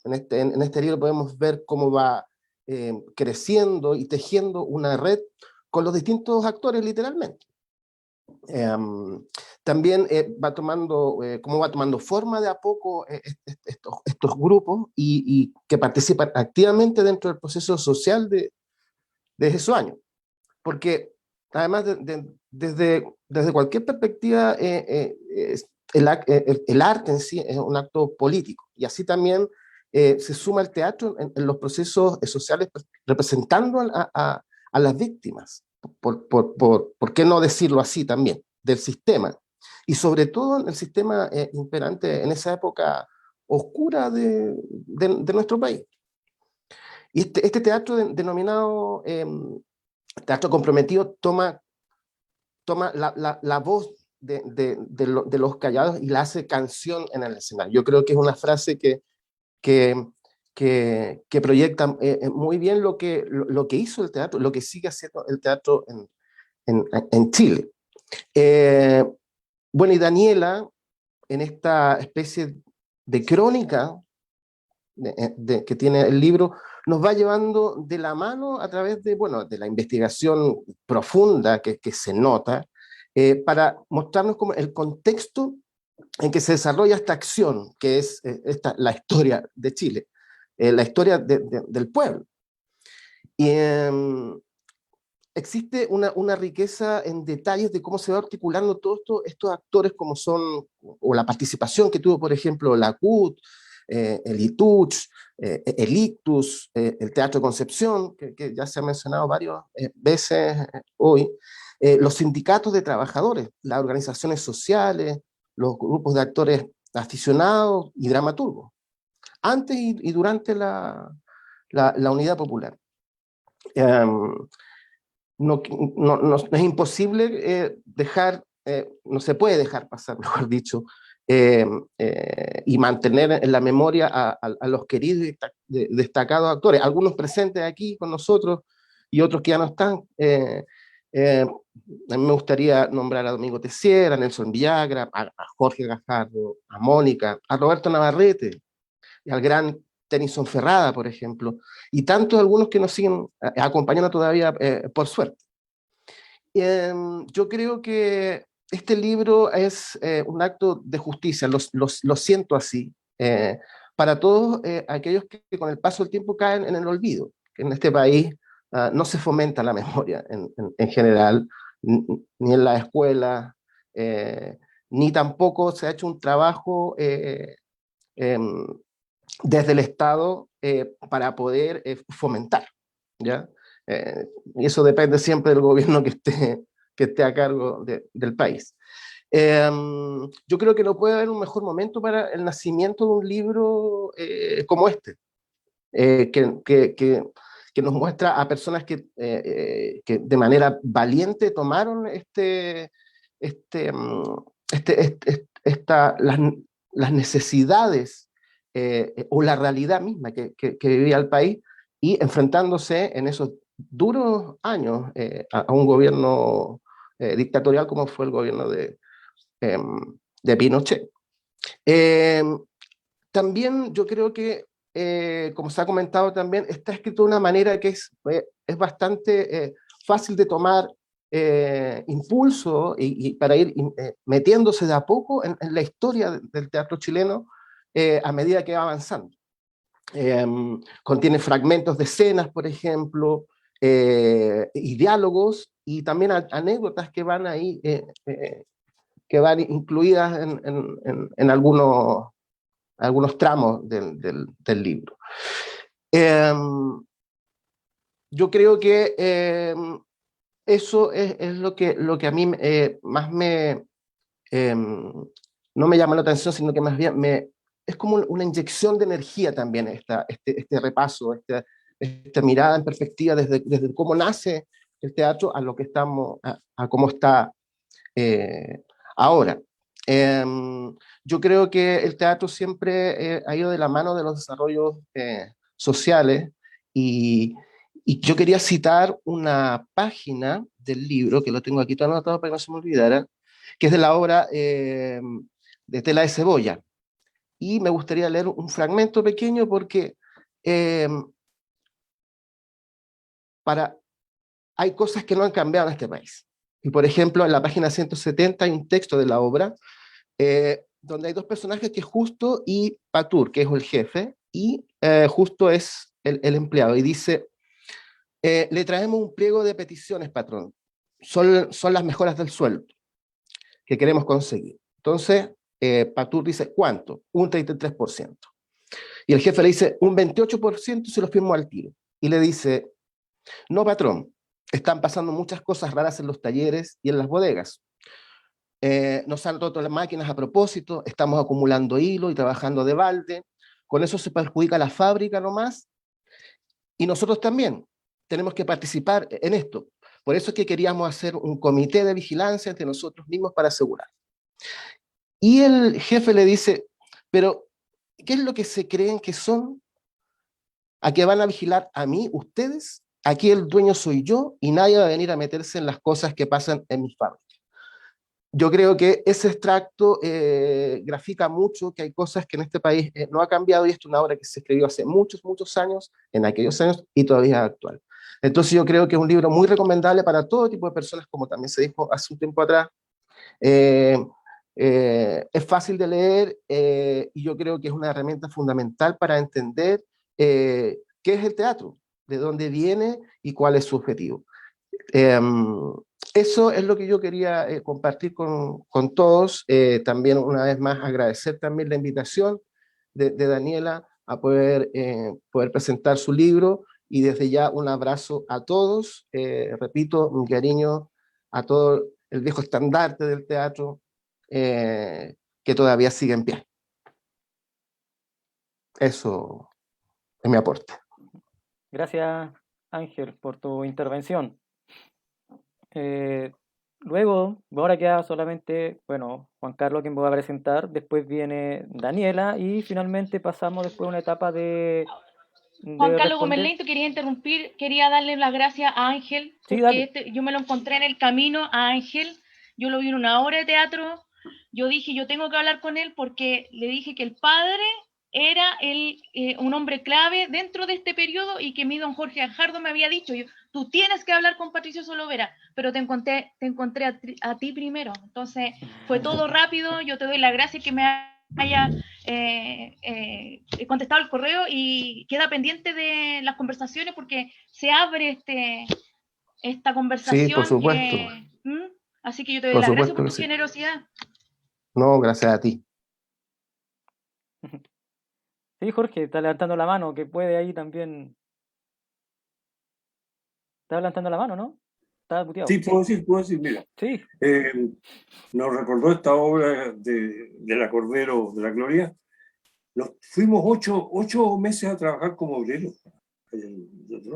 En este libro podemos ver cómo va creciendo y tejiendo una red con los distintos actores literalmente. También cómo va tomando forma de a poco estos grupos y que participan activamente dentro del proceso social de esos años. Porque además, desde cualquier perspectiva, el arte en sí es un acto político, y así también se suma el teatro en los procesos sociales, representando a las víctimas, por qué no decirlo así también, del sistema, y sobre todo en el sistema imperante en esa época oscura de nuestro país. Y este teatro denominado teatro comprometido toma la voz de los callados y la hace canción en el escenario. Yo creo que es una frase que, que proyecta muy bien lo que hizo el teatro, lo que sigue haciendo el teatro en Chile. Bueno, y Daniela, en esta especie de crónica que tiene el libro, nos va llevando de la mano a través de la investigación profunda que se nota, para mostrarnos como el contexto en que se desarrolla esta acción, que es la historia de Chile, la historia del pueblo. Y existe una riqueza en detalles de cómo se va articulando todos estos actores, como son, o la participación que tuvo, por ejemplo, la CUT, el ITUCH, el ICTUS, el Teatro de Concepción, que ya se ha mencionado varias veces hoy, los sindicatos de trabajadores, las organizaciones sociales, los grupos de actores aficionados y dramaturgos, antes y durante la Unidad Popular. Es imposible no se puede dejar pasar, mejor dicho, y mantener en la memoria a los queridos y destacados actores, algunos presentes aquí con nosotros y otros que ya no están. A mí me gustaría nombrar a Domingo Tessier, a Nelson Villagra, a Jorge Gajardo, a Mónica, a Roberto Navarrete, y al gran Tennyson Ferrada, por ejemplo, y tantos algunos que nos siguen acompañando todavía, por suerte. Yo creo que este libro es un acto de justicia, lo siento así, para todos aquellos que con el paso del tiempo caen en el olvido, que en este país no se fomenta la memoria en general, ni en la escuela, ni tampoco se ha hecho un trabajo em, desde el Estado para poder fomentar, ¿ya? Y eso depende siempre del gobierno que esté a cargo del país. Yo creo que no puede haber un mejor momento para el nacimiento de un libro como este, que nos muestra a personas que de manera valiente tomaron las necesidades o la realidad misma que vivía el país, y enfrentándose en esos duros años a un gobierno dictatorial como fue el gobierno de Pinochet. También yo creo que como se ha comentado también, está escrito de una manera que es bastante fácil de tomar impulso y para ir metiéndose de a poco en la historia del teatro chileno a medida que va avanzando. Contiene fragmentos de escenas, por ejemplo, y diálogos, y también anécdotas que van ahí, que van incluidas en algunos tramos del libro. Yo creo que eso es lo que a mí más no me llama la atención, sino que más bien es como una inyección de energía también este repaso, esta mirada en perspectiva desde cómo nace el teatro a lo que estamos, a cómo está ahora. Yo creo que el teatro siempre ha ido de la mano de los desarrollos sociales y yo quería citar una página del libro, que lo tengo aquí todo anotado para que no se me olvidara, que es de la obra de Tela de Cebolla. Y me gustaría leer un fragmento pequeño porque hay cosas que no han cambiado en este país. Y por ejemplo, en la página 170 hay un texto de la obra donde hay dos personajes, que es Justo y Patur, que es el jefe, y Justo es el empleado, y dice: le traemos un pliego de peticiones, patrón. Son las mejoras del sueldo que queremos conseguir. Entonces, Patur dice: ¿cuánto? Un 33%. Y el jefe le dice: un 28%, se lo firmo al tiro. Y le dice: no, patrón, están pasando muchas cosas raras en los talleres y en las bodegas. Nos han roto las máquinas a propósito, estamos acumulando hilo y trabajando de balde, con eso se perjudica la fábrica nomás, y nosotros también tenemos que participar en esto. Por eso es que queríamos hacer un comité de vigilancia entre nosotros mismos para asegurar. Y el jefe le dice: pero, ¿qué es lo que se creen que son? ¿A qué van a vigilar a mí, ustedes? Aquí el dueño soy yo y nadie va a venir a meterse en las cosas que pasan en mi fábrica. Yo creo que ese extracto grafica mucho que hay cosas que en este país no ha cambiado, y esto es una obra que se escribió hace muchos, muchos años, en aquellos años, y todavía es actual. Entonces yo creo que es un libro muy recomendable para todo tipo de personas, como también se dijo hace un tiempo atrás. Es fácil de leer y yo creo que es una herramienta fundamental para entender qué es el teatro, de dónde viene y cuál es su objetivo. Eso es lo que yo quería compartir con todos. También, una vez más, agradecer también la invitación de Daniela a poder presentar su libro, y desde ya un abrazo a todos. Repito, mi cariño a todo el viejo estandarte del teatro que todavía sigue en pie. Eso es mi aporte. Gracias, Ángel, por tu intervención. Luego, ahora queda solamente, bueno, Juan Carlos, quien va a presentar, después viene Daniela, y finalmente pasamos después a una etapa de Juan Carlos Gómez responder. Lento, quería interrumpir, quería darle las gracias a Ángel, Sí, porque dale. yo me lo encontré en el camino a Ángel, yo lo vi en una obra de teatro, yo dije, yo tengo que hablar con él porque le dije que el padre era un hombre clave dentro de este periodo, y que mi don Jorge Ajardo me había dicho, tú tienes que hablar con Patricio Solovera, pero te encontré a ti primero. Entonces fue todo rápido. Yo te doy las gracias que me haya contestado el correo, y queda pendiente de las conversaciones porque se abre esta conversación. Sí, por supuesto. Así que yo te doy Por las gracias supuesto por que tu sí. generosidad. No, gracias a ti. Sí, Jorge, está levantando la mano, que puede ahí también. Está levantando la mano, ¿no? Está muteado. Sí, puedo decir, mira. Sí. Nos recordó esta obra de la Cordero de la Gloria. Fuimos 8 meses a trabajar como obreros.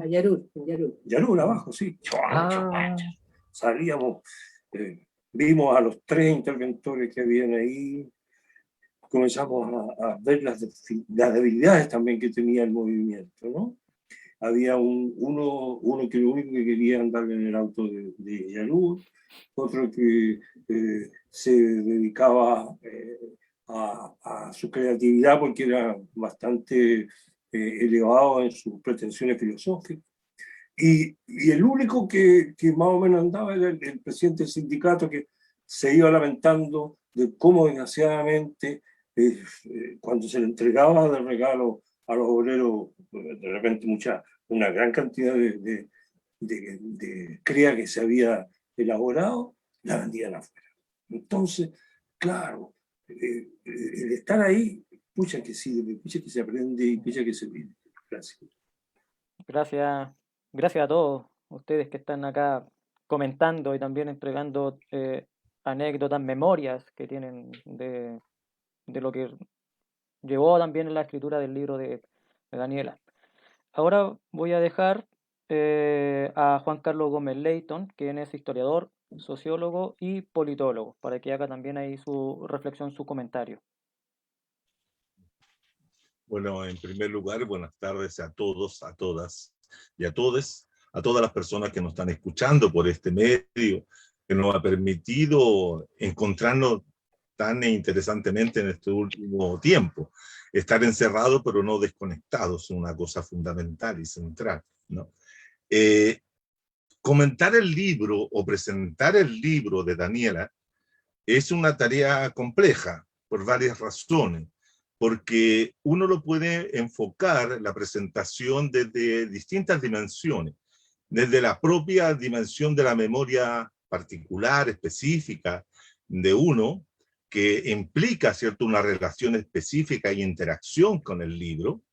A Yarur. Yarur abajo, sí. Salíamos, vimos a los 3 interventores que habían ahí, comenzamos a ver las debilidades también que tenía el movimiento, ¿no? Había uno que lo único que quería andar en el auto de Yarur, otro que se dedicaba a su creatividad porque era bastante elevado en sus pretensiones filosóficas. Y el único que más o menos andaba era el presidente del sindicato, que se iba lamentando de cómo desgraciadamente cuando se le entregaba de regalo a los obreros, de repente una gran cantidad de cría que se había elaborado, la vendían afuera. Entonces, claro, el estar ahí, pucha que sirve, pucha que se aprende y pucha que se vive. Gracias. Gracias a todos ustedes que están acá comentando y también entregando anécdotas, memorias que tienen de lo que llevó también en la escritura del libro de Daniela. Ahora voy a dejar a Juan Carlos Gómez Leighton, quien es historiador, sociólogo y politólogo, para que haga también ahí su reflexión, su comentario. Bueno, en primer lugar, buenas tardes a todos, a todas y a todas las personas que nos están escuchando por este medio, que nos ha permitido encontrarnos tan interesantemente en este último tiempo. Estar encerrados pero no desconectados es una cosa fundamental y central, ¿no? Comentar el libro o presentar el libro de Daniela es una tarea compleja por varias razones, porque uno lo puede enfocar la presentación desde distintas dimensiones, desde la propia dimensión de la memoria particular, específica de uno, que implica, ¿cierto?, una relación específica y interacción con el libro,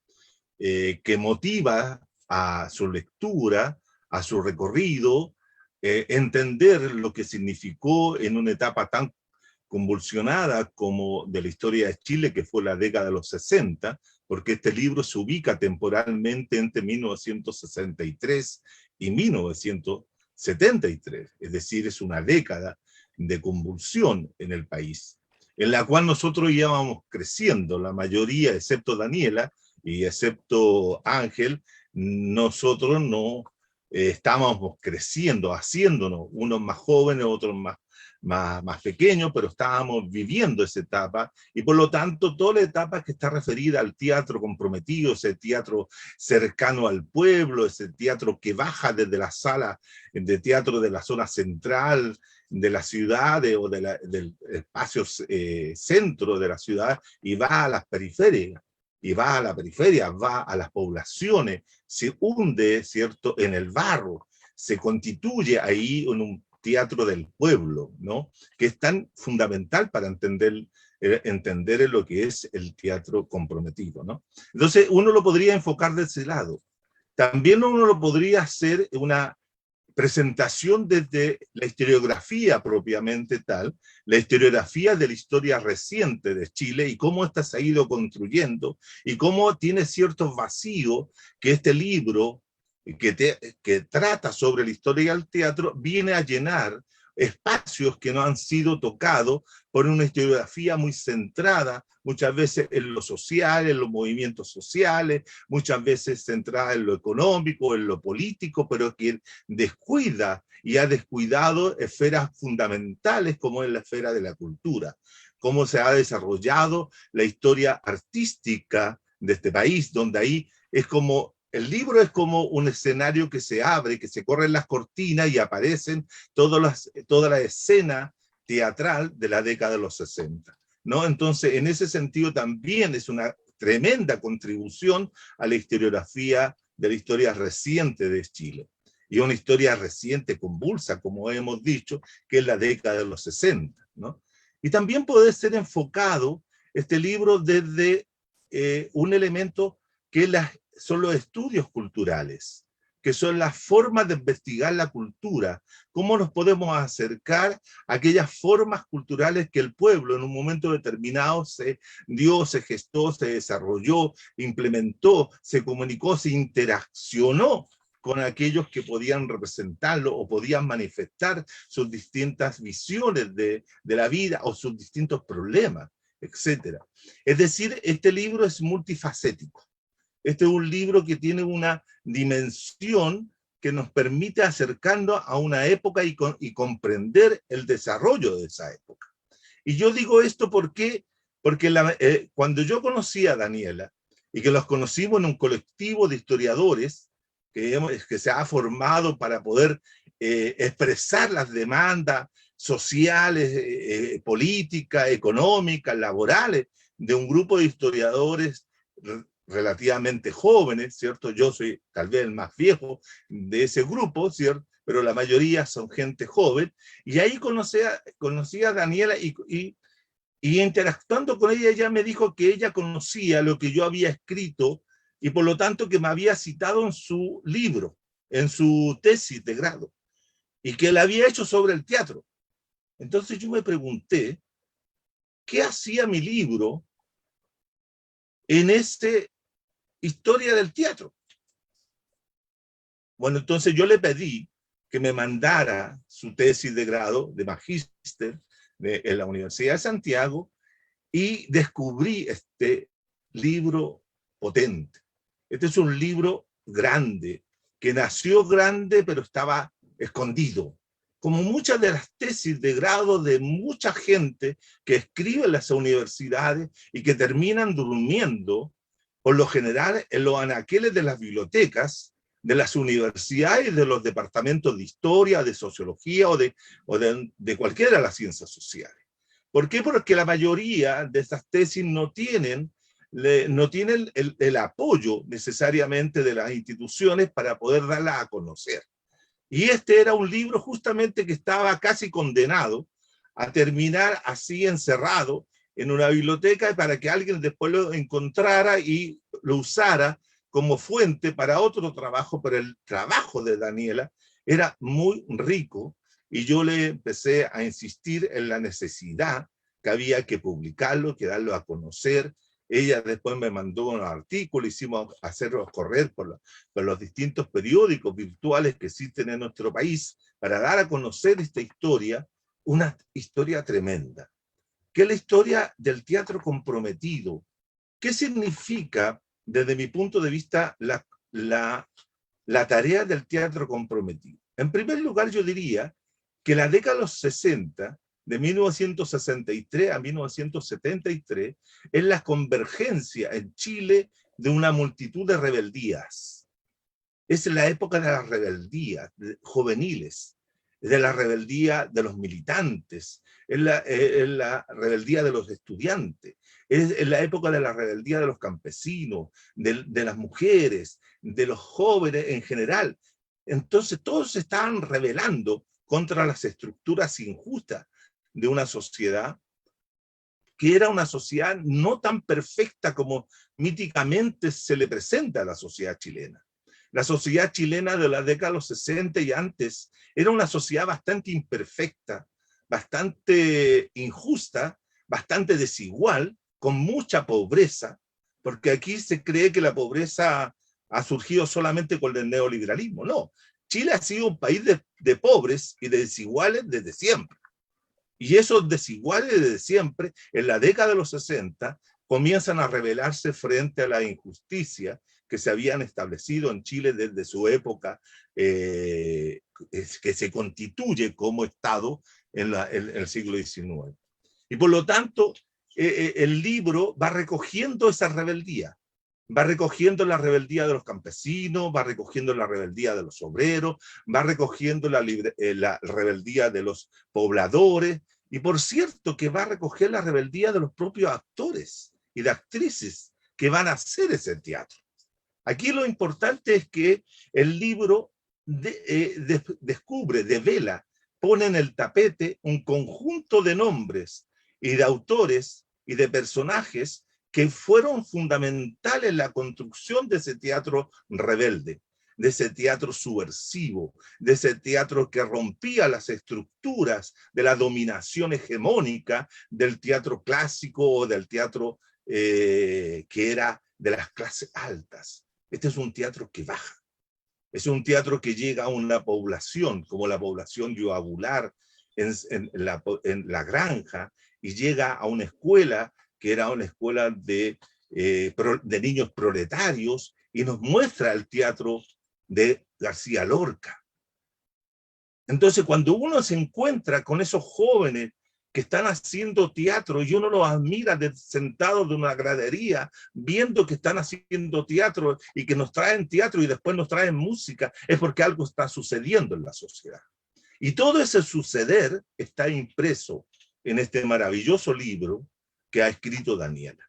que motiva a su lectura, a su recorrido, entender lo que significó en una etapa tan convulsionada como de la historia de Chile, que fue la década de los 60, porque este libro se ubica temporalmente entre 1963 y 1973, es decir, es una década de convulsión en el país, en la cual nosotros íbamos creciendo, la mayoría, excepto Daniela y excepto Ángel, nosotros no estábamos creciendo, haciéndonos, unos más jóvenes, otros más pequeños, pero estábamos viviendo esa etapa, y por lo tanto toda la etapa que está referida al teatro comprometido, ese teatro cercano al pueblo, ese teatro que baja desde la sala de teatro de la zona central de la ciudad o del espacio centro de la ciudad y va a las periferias, va a las poblaciones, se hunde, ¿cierto?, en el barro, se constituye ahí en un teatro del pueblo, ¿no?, que es tan fundamental para entender lo que es el teatro comprometido, ¿no? Entonces uno lo podría enfocar de ese lado. También uno lo podría hacer una presentación desde la historiografía propiamente tal, la historiografía de la historia reciente de Chile y cómo ésta se ha ido construyendo y cómo tiene ciertos vacíos que este libro que trata sobre la historia del teatro viene a llenar espacios que no han sido tocados por una historiografía muy centrada, muchas veces en lo social, en los movimientos sociales, muchas veces centrada en lo económico, en lo político, pero que descuida y ha descuidado esferas fundamentales como es la esfera de la cultura, cómo se ha desarrollado la historia artística de este país, donde ahí es como el libro es como un escenario que se abre, que se corren las cortinas y aparecen toda la escena teatral de la década de los 60, ¿no? Entonces, en ese sentido también es una tremenda contribución a la historiografía de la historia reciente de Chile. Y una historia reciente convulsa, como hemos dicho, que es la década de los 60, ¿no? Y también puede ser enfocado este libro desde un elemento que son los estudios culturales, que son las formas de investigar la cultura, cómo nos podemos acercar a aquellas formas culturales que el pueblo en un momento determinado se dio, se gestó, se desarrolló, implementó, se comunicó, se interaccionó con aquellos que podían representarlo o podían manifestar sus distintas visiones de la vida o sus distintos problemas, etc. Es decir, este libro es multifacético. Este es un libro que tiene una dimensión que nos permite acercarnos a una época y comprender el desarrollo de esa época. Y yo digo esto porque cuando yo conocí a Daniela, y que los conocimos en un colectivo de historiadores que se ha formado para poder expresar las demandas sociales, políticas, económicas, laborales, de un grupo de historiadores relativamente jóvenes, ¿cierto? Yo soy tal vez el más viejo de ese grupo, ¿cierto? Pero la mayoría son gente joven, y ahí conocí a Daniela y interactuando con ella, ella me dijo que ella conocía lo que yo había escrito y por lo tanto que me había citado en su libro, en su tesis de grado, y que la había hecho sobre el teatro. Entonces yo me pregunté, ¿qué hacía mi libro en esta historia del teatro? Bueno, entonces yo le pedí que me mandara su tesis de grado, de magíster, en la Universidad de Santiago, y descubrí este libro potente. Este es un libro grande, que nació grande, pero estaba escondido. Como muchas de las tesis de grado de mucha gente que escribe en las universidades y que terminan durmiendo, por lo general, en los anaqueles de las bibliotecas, de las universidades y de los departamentos de historia, de sociología o de cualquiera de las ciencias sociales. ¿Por qué? Porque la mayoría de estas tesis no tienen el apoyo necesariamente de las instituciones para poder darlas a conocer. Y este era un libro justamente que estaba casi condenado a terminar así encerrado en una biblioteca para que alguien después lo encontrara y lo usara como fuente para otro trabajo, pero el trabajo de Daniela era muy rico y yo le empecé a insistir en la necesidad que había que publicarlo, que darlo a conocer. Ella después me mandó un artículo, hicimos hacerlos correr por los distintos periódicos virtuales que existen en nuestro país para dar a conocer esta historia, una historia tremenda, que es la historia del teatro comprometido. ¿Qué significa, desde mi punto de vista, la tarea del teatro comprometido? En primer lugar, yo diría que la década de los 60, de 1963 a 1973, es la convergencia en Chile de una multitud de rebeldías. Es la época de las rebeldías juveniles, de la rebeldía de los militantes, es la rebeldía de los estudiantes, es la época de la rebeldía de los campesinos, de las mujeres, de los jóvenes en general. Entonces todos se estaban rebelando contra las estructuras injustas de una sociedad que era una sociedad no tan perfecta como míticamente se le presenta a la sociedad chilena. La sociedad chilena de la década de los 60 y antes era una sociedad bastante imperfecta, bastante injusta, bastante desigual, con mucha pobreza, porque aquí se cree que la pobreza ha surgido solamente con el neoliberalismo. No, Chile ha sido un país de pobres y de desiguales desde siempre. Y esos desiguales desde siempre, en la década de los 60, comienzan a rebelarse frente a la injusticia que se habían establecido en Chile desde su época, que se constituye como Estado en el siglo XIX. Y por lo tanto, el libro va recogiendo esa rebeldía. Va recogiendo la rebeldía de los campesinos, va recogiendo la rebeldía de los obreros, va recogiendo la rebeldía de los pobladores, y por cierto que va a recoger la rebeldía de los propios actores y de actrices que van a hacer ese teatro. Aquí lo importante es que el libro descubre, devela, pone en el tapete un conjunto de nombres y de autores y de personajes que fueron fundamentales en la construcción de ese teatro rebelde, de ese teatro subversivo, de ese teatro que rompía las estructuras de la dominación hegemónica del teatro clásico o del teatro que era de las clases altas. Este es un teatro que baja, es un teatro que llega a una población, como la población yoagular en la granja, y llega a una escuela que era una escuela de niños proletarios, y nos muestra el teatro de García Lorca. Entonces, cuando uno se encuentra con esos jóvenes que están haciendo teatro y uno los admira sentados de una gradería, viendo que están haciendo teatro y que nos traen teatro y después nos traen música, es porque algo está sucediendo en la sociedad. Y todo ese suceder está impreso en este maravilloso libro que ha escrito Daniela.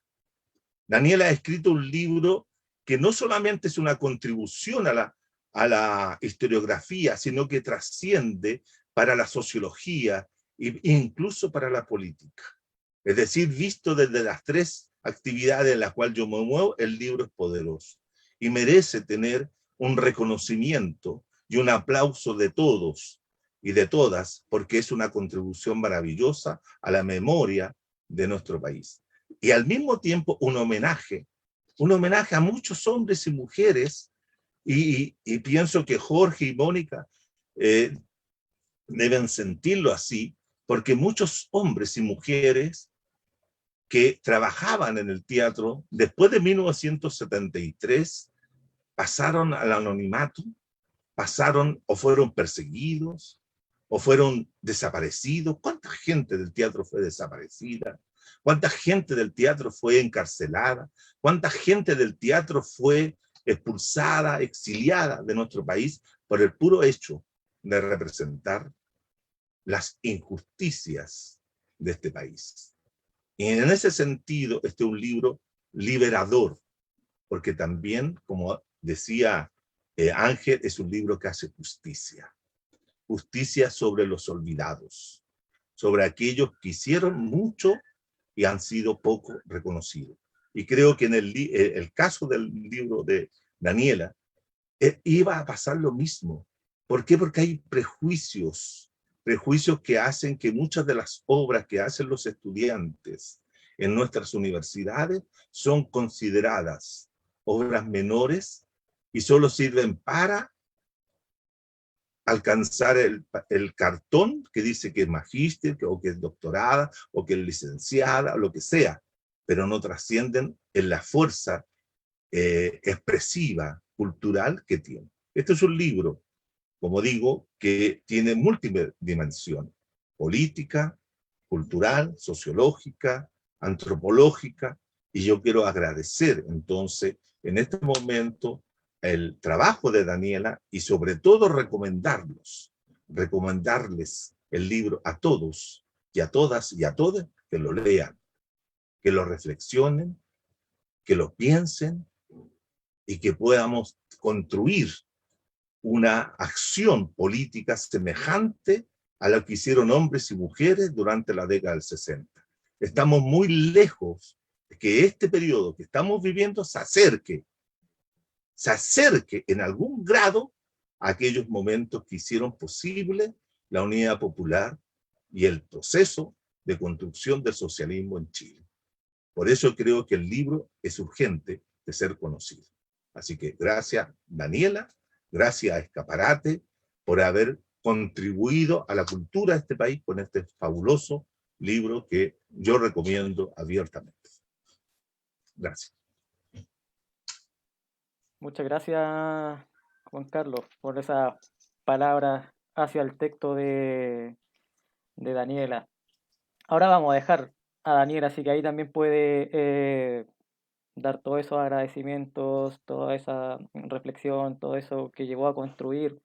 Daniela ha escrito un libro que no solamente es una contribución a la historiografía, sino que trasciende para la sociología e incluso para la política. Es decir, visto desde las tres actividades en las cuales yo me muevo, el libro es poderoso y merece tener un reconocimiento y un aplauso de todos y de todas, porque es una contribución maravillosa a la memoria de nuestro país. Y al mismo tiempo un homenaje a muchos hombres y mujeres, y pienso que Jorge y Mónica deben sentirlo así, porque muchos hombres y mujeres que trabajaban en el teatro después de 1973 pasaron al anonimato, pasaron o fueron perseguidos o fueron desaparecidos. ¿Cuánta gente del teatro fue desaparecida? ¿Cuánta gente del teatro fue encarcelada? ¿Cuánta gente del teatro fue expulsada, exiliada de nuestro país por el puro hecho de representar las injusticias de este país? Y en ese sentido, este es un libro liberador, porque también, como decía Ángel, es un libro que hace justicia. Justicia sobre los olvidados, sobre aquellos que hicieron mucho y han sido poco reconocidos. Y creo que en el caso del libro de Daniela, iba a pasar lo mismo. ¿Por qué? Porque hay prejuicios que hacen que muchas de las obras que hacen los estudiantes en nuestras universidades son consideradas obras menores y solo sirven para alcanzar el cartón que dice que es magíster, o que es doctorada, o que es licenciada, o lo que sea, pero no trascienden en la fuerza expresiva, cultural que tiene. Este es un libro, como digo, que tiene múltiples dimensiones: política, cultural, sociológica, antropológica, y yo quiero agradecer entonces en este momento el trabajo de Daniela y sobre todo recomendarles el libro a todos y a todas y a todas, que lo lean, que lo reflexionen, que lo piensen y que podamos construir una acción política semejante a la que hicieron hombres y mujeres durante la década del 60. Estamos muy lejos de que este periodo que estamos viviendo se acerque en algún grado a aquellos momentos que hicieron posible la unidad popular y el proceso de construcción del socialismo en Chile. Por eso creo que el libro es urgente de ser conocido. Así que gracias, Daniela, gracias a Escaparate por haber contribuido a la cultura de este país con este fabuloso libro que yo recomiendo abiertamente. Gracias. Muchas gracias, Juan Carlos, por esas palabras hacia el texto de Daniela. Ahora vamos a dejar a Daniela, así que ahí también puede dar todos esos agradecimientos, toda esa reflexión, todo eso que llevó a construir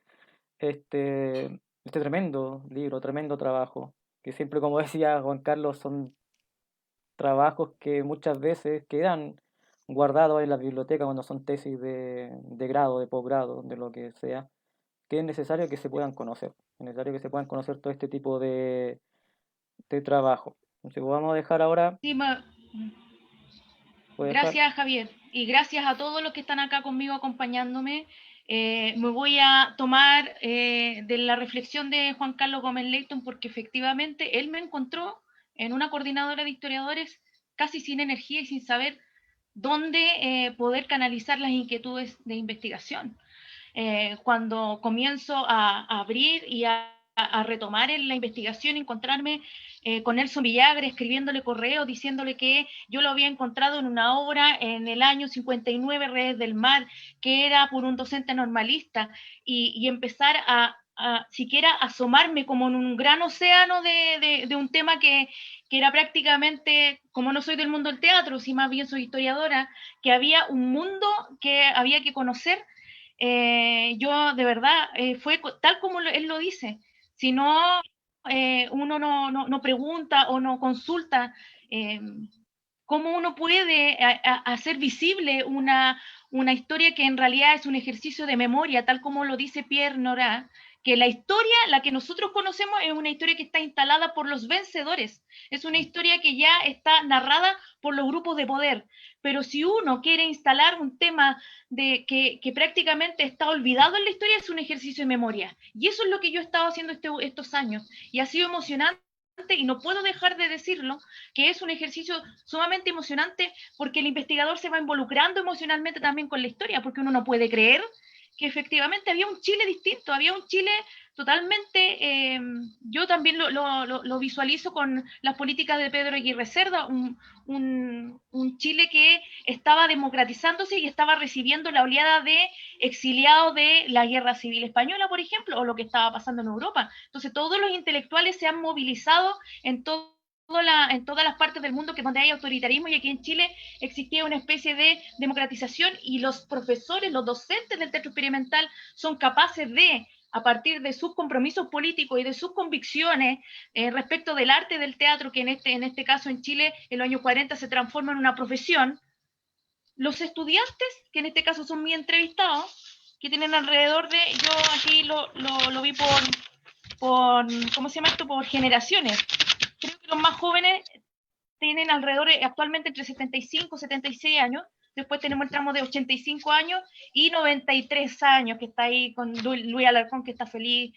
este tremendo libro, tremendo trabajo, que siempre, como decía Juan Carlos, son trabajos que muchas veces quedan guardados en la biblioteca cuando son tesis de grado, de posgrado, de lo que sea, que es necesario que se puedan conocer, es necesario que se puedan conocer todo este tipo de trabajo. Entonces vamos a dejar ahora... Sí, ¿puede gracias, dejar? Javier, y gracias a todos los que están acá conmigo acompañándome. Me voy a tomar de la reflexión de Juan Carlos Gómez Leyton, porque efectivamente él me encontró en una coordinadora de historiadores casi sin energía y sin saber dónde poder canalizar las inquietudes de investigación. Cuando comienzo a abrir y a retomar en la investigación, encontrarme con Nelson Villagra escribiéndole correo diciéndole que yo lo había encontrado en una obra en el año 59, Redes del Mar, que era por un docente normalista, y empezar a siquiera asomarme como en un gran océano de un tema que era prácticamente, como no soy del mundo del teatro, si más bien soy historiadora, que había un mundo que había que conocer. Yo de verdad, fue tal como él lo dice, si no, uno no pregunta o no consulta, cómo uno puede hacer visible una historia que en realidad es un ejercicio de memoria, tal como lo dice Pierre Nora, que la historia, la que nosotros conocemos, es una historia que está instalada por los vencedores, es una historia que ya está narrada por los grupos de poder, pero si uno quiere instalar un tema que prácticamente está olvidado en la historia, es un ejercicio de memoria, y eso es lo que yo he estado haciendo estos años, y ha sido emocionante, y no puedo dejar de decirlo, que es un ejercicio sumamente emocionante porque el investigador se va involucrando emocionalmente también con la historia, porque uno no puede creer que efectivamente había un Chile distinto, había un Chile totalmente, yo también lo visualizo con las políticas de Pedro Aguirre Cerda, un Chile que estaba democratizándose y estaba recibiendo la oleada de exiliados de la Guerra Civil Española, por ejemplo, o lo que estaba pasando en Europa. Entonces todos los intelectuales se han movilizado en todas las partes del mundo que donde hay autoritarismo, y aquí en Chile existía una especie de democratización, y los profesores, los docentes del teatro experimental son capaces de, a partir de sus compromisos políticos y de sus convicciones respecto del arte del teatro, que en este caso en Chile en los años 40 se transforma en una profesión, los estudiantes, que en este caso son mis entrevistados, que tienen alrededor de, yo aquí lo vi por, ¿cómo se llama esto? Por generaciones. Creo que los más jóvenes tienen alrededor actualmente entre 75 y 76 años. Después tenemos el tramo de 85 años y 93 años, que está ahí con Luis Alarcón, que está feliz,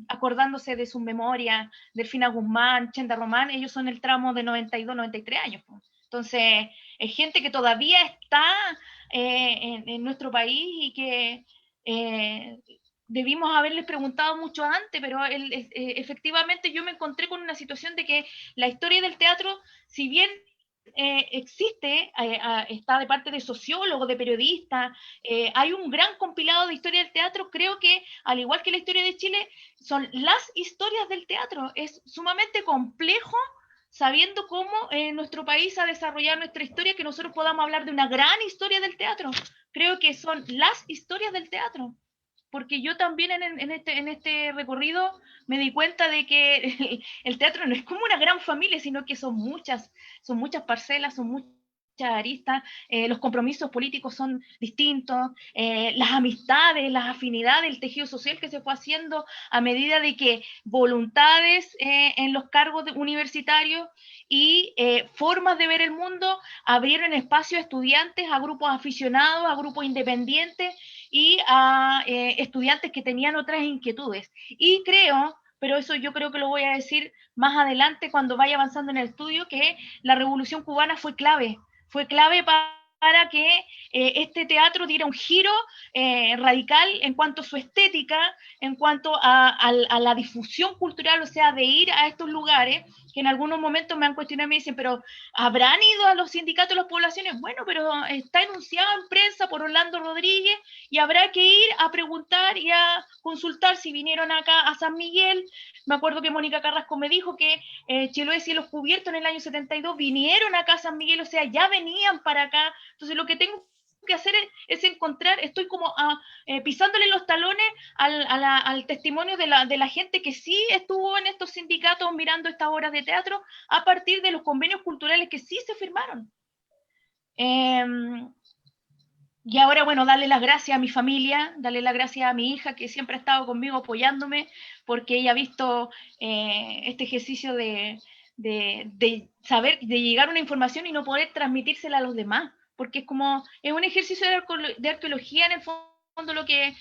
acordándose de sus memorias, Delfina Guzmán, Chenda Román. Ellos son el tramo de 92, 93 años. Entonces, es gente que todavía está en nuestro país y que debimos haberles preguntado mucho antes, pero efectivamente yo me encontré con una situación de que la historia del teatro, si bien existe, está de parte de sociólogos, de periodistas, hay un gran compilado de historia del teatro. Creo que, al igual que la historia de Chile, son las historias del teatro. Es sumamente complejo, sabiendo cómo nuestro país ha desarrollado nuestra historia, que nosotros podamos hablar de una gran historia del teatro. Creo que son las historias del teatro, porque yo también en este recorrido me di cuenta de que el teatro no es como una gran familia, sino que son muchas parcelas, son muchas aristas, los compromisos políticos son distintos, las amistades, las afinidades, el tejido social que se fue haciendo a medida de que voluntades en los cargos universitarios y formas de ver el mundo abrieron espacio a estudiantes, a grupos aficionados, a grupos independientes y a estudiantes que tenían otras inquietudes. Y creo, pero eso yo creo que lo voy a decir más adelante cuando vaya avanzando en el estudio, que la Revolución Cubana fue clave para que este teatro diera un giro radical en cuanto a su estética, en cuanto a la difusión cultural, o sea, de ir a estos lugares, que en algunos momentos me han cuestionado y me dicen, pero ¿habrán ido a los sindicatos de las poblaciones? Bueno, pero está enunciado en prensa por Orlando Rodríguez, y habrá que ir a preguntar y a consultar si vinieron acá a San Miguel. Me acuerdo que Mónica Carrasco me dijo que Chiloé Cielos Cubiertos en el año 72 vinieron acá a San Miguel, o sea, ya venían para acá. Entonces lo que tengo que hacer es encontrar, estoy como pisándole los talones al testimonio de la gente que sí estuvo en estos sindicatos mirando estas obras de teatro a partir de los convenios culturales que sí se firmaron. Y ahora, bueno, darle las gracias a mi familia, darle las gracias a mi hija, que siempre ha estado conmigo apoyándome, porque ella ha visto este ejercicio de saber, de llegar a una información y no poder transmitírsela a los demás, porque es un ejercicio de arqueología en el fondo lo que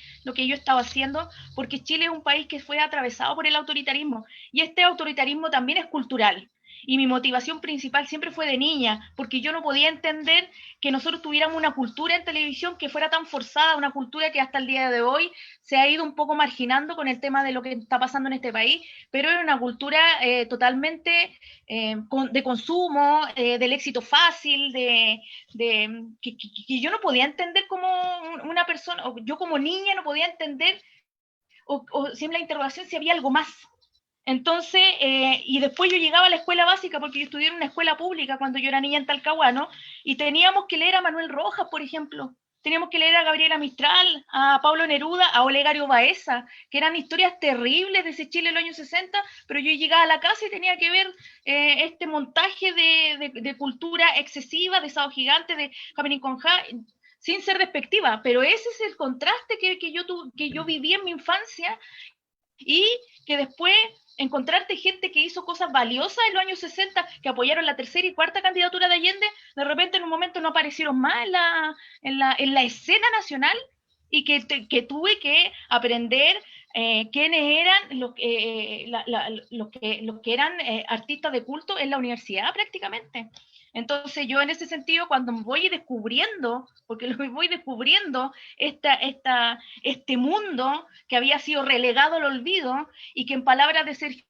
yo estaba haciendo, porque Chile es un país que fue atravesado por el autoritarismo, y este autoritarismo también es cultural. Y mi motivación principal siempre fue de niña, porque yo no podía entender que nosotros tuviéramos una cultura en televisión que fuera tan forzada, una cultura que hasta el día de hoy se ha ido un poco marginando con el tema de lo que está pasando en este país, pero era una cultura totalmente de consumo, del éxito fácil, que yo no podía entender como una persona, o yo como niña no podía entender o siempre la interrogación si había algo más. Entonces, y después yo llegaba a la escuela básica, porque yo estudié en una escuela pública cuando yo era niña en Talcahuano, y teníamos que leer a Manuel Rojas, por ejemplo. Teníamos que leer a Gabriela Mistral, a Pablo Neruda, a Olegario Baeza, que eran historias terribles de ese Chile en los años 60, pero yo llegaba a la casa y tenía que ver este montaje de cultura excesiva, de Sao Gigante, de Jamirín Conjá, sin ser despectiva, pero ese es el contraste que yo viví en mi infancia, y que después encontrarte gente que hizo cosas valiosas en los años 60, que apoyaron la tercera y cuarta candidatura de Allende, de repente en un momento no aparecieron más en la escena nacional, y que tuve que aprender quiénes eran los que eran artistas de culto en la universidad prácticamente. Entonces yo en ese sentido, cuando me voy descubriendo, porque lo voy descubriendo, este mundo que había sido relegado al olvido, y que en palabras de Sergio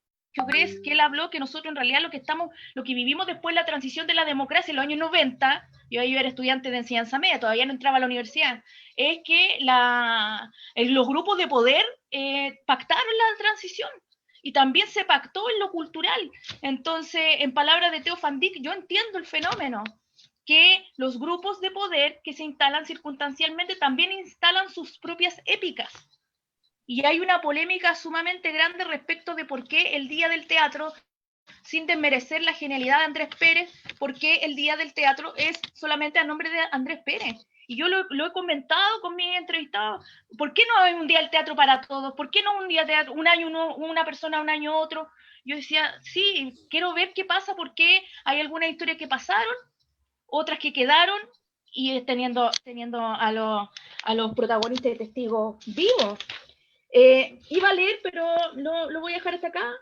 Gres, que él habló que nosotros en realidad lo que vivimos después de la transición de la democracia en los años 90, yo ahí era estudiante de enseñanza media, todavía no entraba a la universidad, es que los grupos de poder pactaron la transición, y también se pactó en lo cultural. Entonces, en palabras de Theo van Dyck, yo entiendo el fenómeno, que los grupos de poder que se instalan circunstancialmente también instalan sus propias épicas. Y hay una polémica sumamente grande respecto de por qué el Día del Teatro, sin desmerecer la genialidad de Andrés Pérez, por qué el Día del Teatro es solamente a nombre de Andrés Pérez. Y yo lo he comentado con mis entrevistados. ¿Por qué no hay un día del teatro para todos? ¿Por qué no un día de teatro, un año una persona, un año otro? Yo decía, sí, quiero ver qué pasa, porque hay algunas historias que pasaron, otras que quedaron, y teniendo a los protagonistas y testigos vivos. Iba a leer, pero lo voy a dejar hasta acá.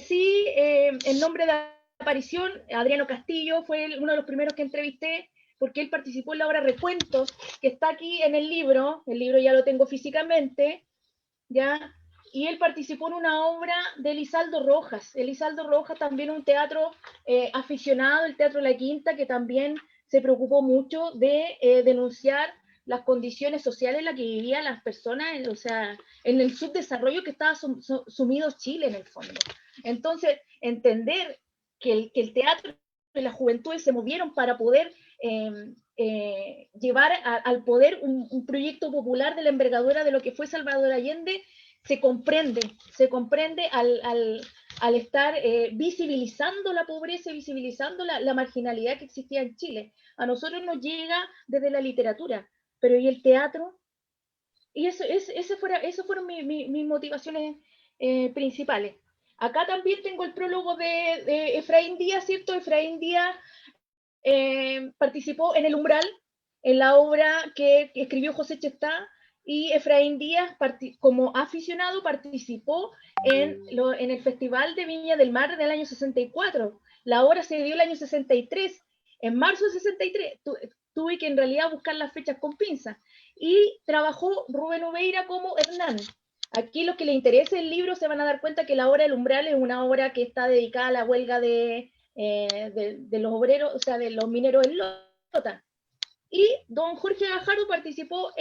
Sí, el nombre de aparición, Adriano Castillo, fue uno de los primeros que entrevisté, porque él participó en la obra Recuentos, que está aquí en el libro ya lo tengo físicamente, ¿ya? Y él participó en una obra de Elizaldo Rojas. Elizaldo Rojas también un teatro aficionado, el Teatro La Quinta, que también se preocupó mucho de denunciar las condiciones sociales en las que vivían las personas, o sea, en el subdesarrollo que estaba sumido Chile en el fondo. Entonces, entender que el teatro y la juventud se movieron para poder llevar al poder un proyecto popular de la envergadura de lo que fue Salvador Allende, se comprende al estar visibilizando la pobreza, visibilizando la marginalidad que existía en Chile. A nosotros nos llega desde la literatura, pero ¿y el teatro? Y eso fueron mis motivaciones principales. Acá también tengo el prólogo de Efraín Díaz, ¿cierto? Efraín Díaz participó en El Umbral, en la obra que escribió José Chestá, y Efraín Díaz, como aficionado, participó en el Festival de Viña del Mar del año 64. La obra se dio el año 63. En marzo de 63 tuve que en realidad buscar las fechas con pinzas. Y trabajó Rubén Ubeira como Hernán. Aquí los que les interese el libro se van a dar cuenta que la obra del Umbral es una obra que está dedicada a la huelga de los obreros, o sea, de los mineros en Lota. Y don Jorge Gajardo participó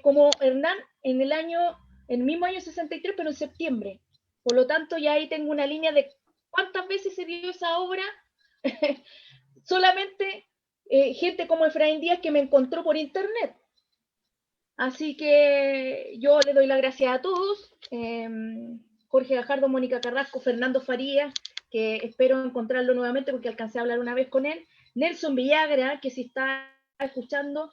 como Hernán en el mismo año 63, pero en septiembre. Por lo tanto, ya ahí tengo una línea de cuántas veces se dio esa obra. Solamente gente como Efraín Díaz, que me encontró por internet. Así que yo le doy las gracias a todos. Jorge Gajardo, Mónica Carrasco, Fernando Farías, que espero encontrarlo nuevamente porque alcancé a hablar una vez con él. Nelson Villagra, que si está escuchando,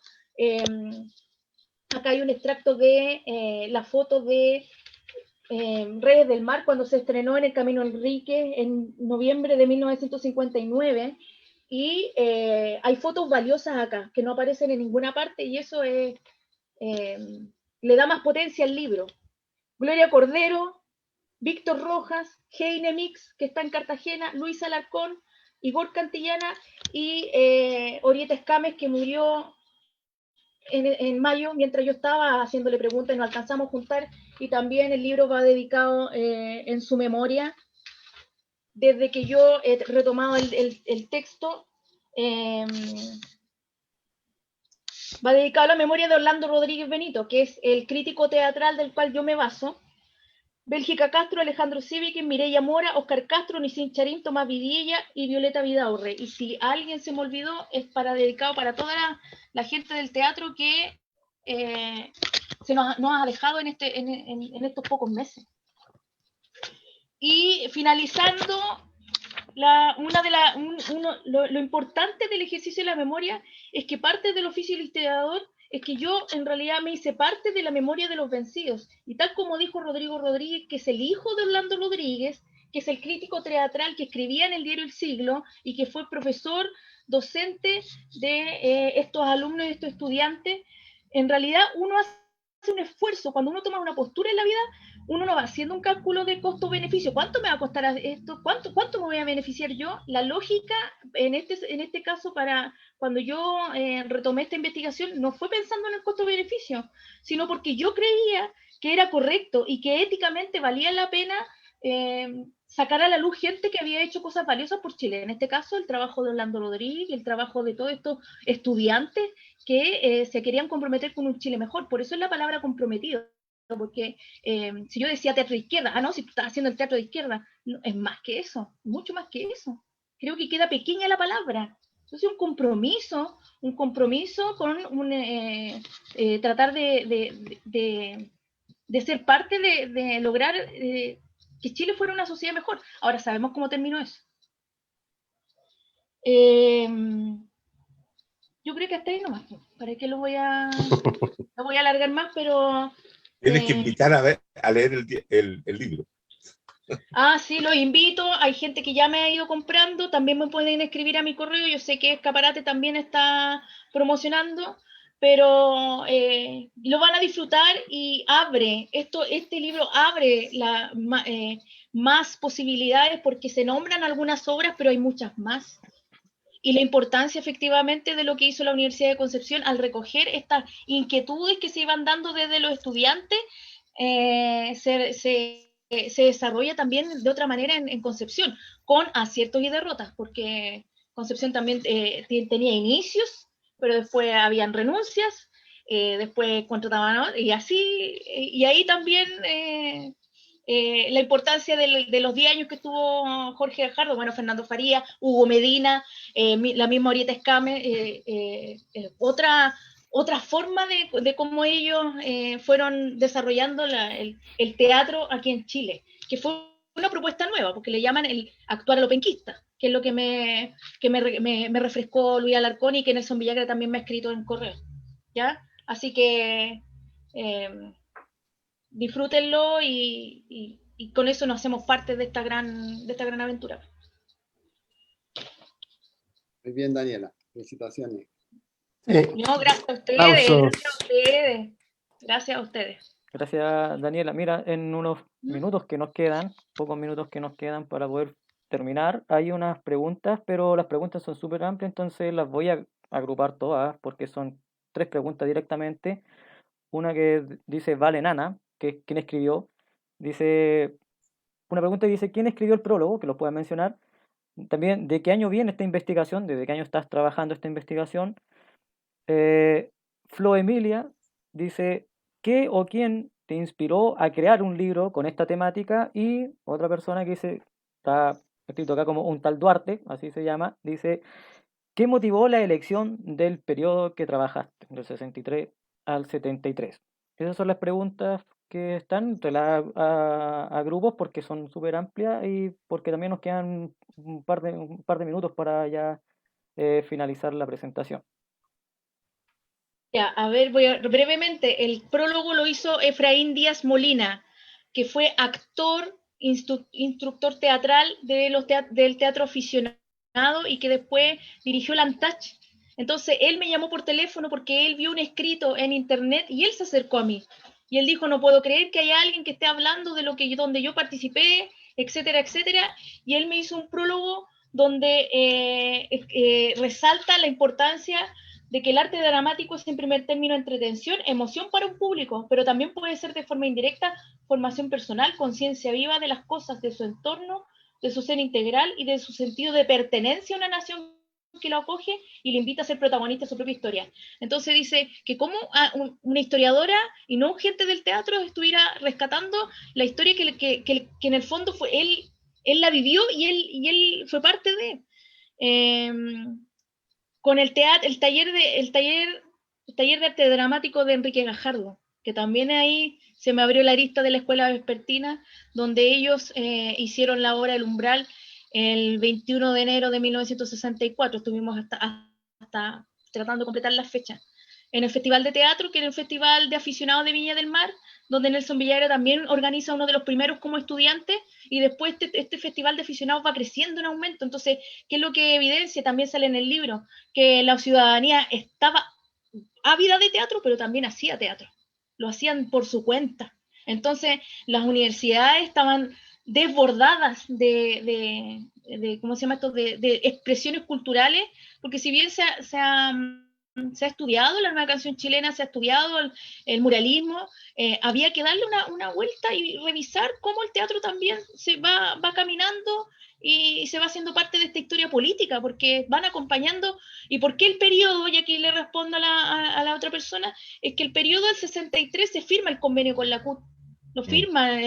acá hay un extracto de la foto de Reyes del Mar, cuando se estrenó en el Camino Enrique en noviembre de 1959, y hay fotos valiosas acá, que no aparecen en ninguna parte, y eso le da más potencia al libro. Gloria Cordero, Víctor Rojas, Heine Mix, que está en Cartagena, Luis Alarcón, Igor Cantillana y Orieta Escames, que murió en mayo, mientras yo estaba haciéndole preguntas y nos alcanzamos a juntar, y también el libro va dedicado en su memoria. Desde que yo he retomado el texto, va dedicado a la memoria de Orlando Rodríguez Benito, que es el crítico teatral del cual yo me baso. Bélgica Castro, Alejandro Sivic, Mireya Mora, Oscar Castro, Nisin Charín, Tomás Vidilla y Violeta Vidaurre. Y si alguien se me olvidó, es dedicado para toda la gente del teatro que nos ha dejado en estos pocos meses. Y finalizando, lo importante del ejercicio de la memoria es que parte del oficio del historiador es que yo en realidad me hice parte de la memoria de los vencidos. Y tal como dijo Rodrigo Rodríguez, que es el hijo de Orlando Rodríguez, que es el crítico teatral que escribía en el diario El Siglo y que fue profesor docente de estos alumnos y estos estudiantes, en realidad uno hace un esfuerzo. Cuando uno toma una postura en la vida, uno no va haciendo un cálculo de costo-beneficio. ¿Cuánto me va a costar esto? ¿Cuánto me voy a beneficiar yo? La lógica, en este caso, para cuando yo retomé esta investigación, no fue pensando en el costo-beneficio, sino porque yo creía que era correcto y que éticamente valía la pena sacar a la luz gente que había hecho cosas valiosas por Chile. En este caso, el trabajo de Orlando Rodríguez, el trabajo de todos estos estudiantes que se querían comprometer con un Chile mejor. Por eso es la palabra comprometido. Porque si yo decía teatro de izquierda, no, si tú estás haciendo el teatro de izquierda, no, es más que eso, mucho más que eso. Creo que queda pequeña la palabra. Entonces un compromiso con tratar de ser parte de lograr que Chile fuera una sociedad mejor. Ahora sabemos cómo terminó eso. Yo creo que hasta ahí nomás. ¿Para qué lo voy a alargar más? Pero tienes que invitar a leer el libro. Sí, los invito. Hay gente que ya me ha ido comprando. También me pueden escribir a mi correo. Yo sé que Escaparate también está promocionando, pero lo van a disfrutar y este libro abre más posibilidades porque se nombran algunas obras, pero hay muchas más. Y la importancia efectivamente de lo que hizo la Universidad de Concepción al recoger estas inquietudes que se iban dando desde los estudiantes, se desarrolla también de otra manera en Concepción, con aciertos y derrotas, porque Concepción también tenía inicios, pero después habían renuncias, después contrataban, y así, y ahí también la importancia de los 10 años que estuvo Jorge Gajardo, bueno, Fernando Faría, Hugo Medina, la misma Orieta Escame, otra forma de cómo ellos fueron desarrollando el teatro aquí en Chile, que fue una propuesta nueva, porque le llaman el actuar a lo penquista, que es lo que me refrescó Luis Alarcón y que Nelson Villagra también me ha escrito en correo, ¿ya? Así que disfrútenlo y con eso nos hacemos parte de esta gran aventura. Muy bien, Daniela. Felicitaciones. No, gracias a ustedes. Gracias a ustedes. Gracias, Daniela. Mira, en unos minutos que nos quedan, pocos minutos que nos quedan para poder terminar, hay unas preguntas, pero las preguntas son súper amplias, entonces las voy a agrupar todas porque son 3 preguntas directamente. Una que dice Vale Nana, que es quien escribió, dice, una pregunta que dice, ¿quién escribió el prólogo? Que lo puedas mencionar. También, ¿de qué año viene esta investigación? ¿Desde qué año estás trabajando esta investigación? Flo Emilia dice, ¿qué o quién te inspiró a crear un libro con esta temática? Y otra persona que dice, está escrito acá como un tal Duarte, así se llama, dice, ¿qué motivó la elección del periodo que trabajaste, del 63 al 73? Esas son las preguntas que están relacionadas a grupos porque son súper amplias y porque también nos quedan un par de minutos para ya finalizar la presentación. Ya, a ver, brevemente, el prólogo lo hizo Efraín Díaz Molina, que fue actor, instructor teatral del teatro aficionado y que después dirigió Lantach. Entonces, él me llamó por teléfono porque él vio un escrito en internet y él se acercó a mí. Y él dijo, no puedo creer que haya alguien que esté hablando de donde yo participé, etcétera, etcétera. Y él me hizo un prólogo donde resalta la importancia de que el arte dramático es en primer término entretención, emoción para un público, pero también puede ser de forma indirecta formación personal, conciencia viva de las cosas, de su entorno, de su ser integral y de su sentido de pertenencia a una nación que lo acoge y le invita a ser protagonista de su propia historia. Entonces dice que como una historiadora y no gente del teatro estuviera rescatando la historia que en el fondo fue él la vivió y él fue parte de. Con el taller de arte dramático de Enrique Gajardo, que también ahí se me abrió la arista de la escuela vespertina, donde ellos hicieron la obra El Umbral el 21 de enero de 1964. Estuvimos hasta tratando de completar las fechas. En el Festival de Teatro, que era el Festival de Aficionados de Viña del Mar, donde Nelson Villagra también organiza uno de los primeros como estudiante, y después este festival de aficionados va creciendo en aumento. Entonces, ¿qué es lo que evidencia? También sale en el libro, que la ciudadanía estaba ávida de teatro, pero también hacía teatro. Lo hacían por su cuenta. Entonces, las universidades estaban desbordadas de ¿cómo se llama esto? De expresiones culturales, porque si bien se ha estudiado la nueva canción chilena, se ha estudiado el muralismo, había que darle una vuelta y revisar cómo el teatro también se va caminando y se va haciendo parte de esta historia política, porque van acompañando. ¿Y por qué el periodo? Y aquí le respondo a la otra persona, es que el periodo del 63 se firma el convenio con la CUT, lo firma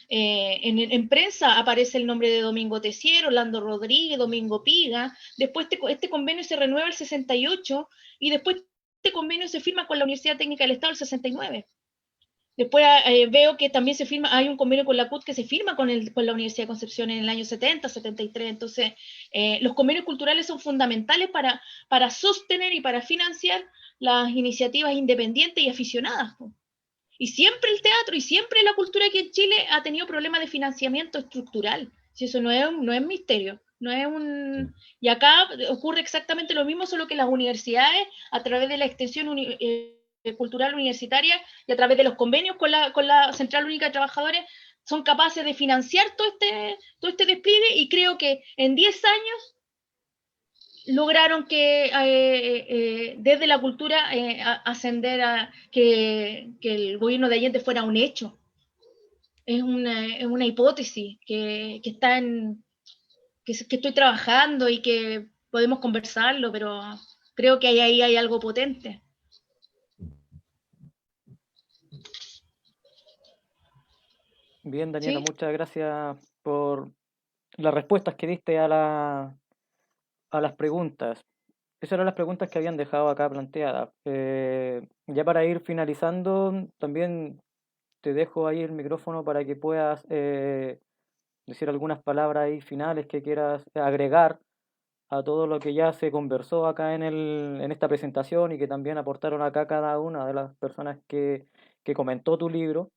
en prensa, aparece el nombre de Domingo Tessier, Orlando Rodríguez, Domingo Piga. Después este convenio se renueva el 68 y después este convenio se firma con la Universidad Técnica del Estado el 69. Después veo que también hay un convenio con la CUT que se firma con la Universidad de Concepción en el año 70, 73. Entonces, los convenios culturales son fundamentales para sostener y para financiar las iniciativas independientes y aficionadas. Y siempre el teatro y siempre la cultura aquí en Chile ha tenido problemas de financiamiento estructural. Si eso no es misterio. Y acá ocurre exactamente lo mismo, solo que las universidades, a través de la extensión cultural universitaria y a través de los convenios con la Central Única de Trabajadores, son capaces de financiar todo este despliegue, y creo que en 10 años lograron que desde la cultura ascender a que el gobierno de Allende fuera un hecho. Es una hipótesis que está que estoy trabajando y que podemos conversarlo, pero creo que ahí hay algo potente. Bien, Daniela, ¿Sí? muchas gracias por las respuestas que diste a las preguntas. Esas eran las preguntas que habían dejado acá planteadas. Ya para ir finalizando, también te dejo ahí el micrófono para que puedas decir algunas palabras ahí finales que quieras agregar a todo lo que ya se conversó acá en esta presentación, y que también aportaron acá cada una de las personas que comentó tu libro.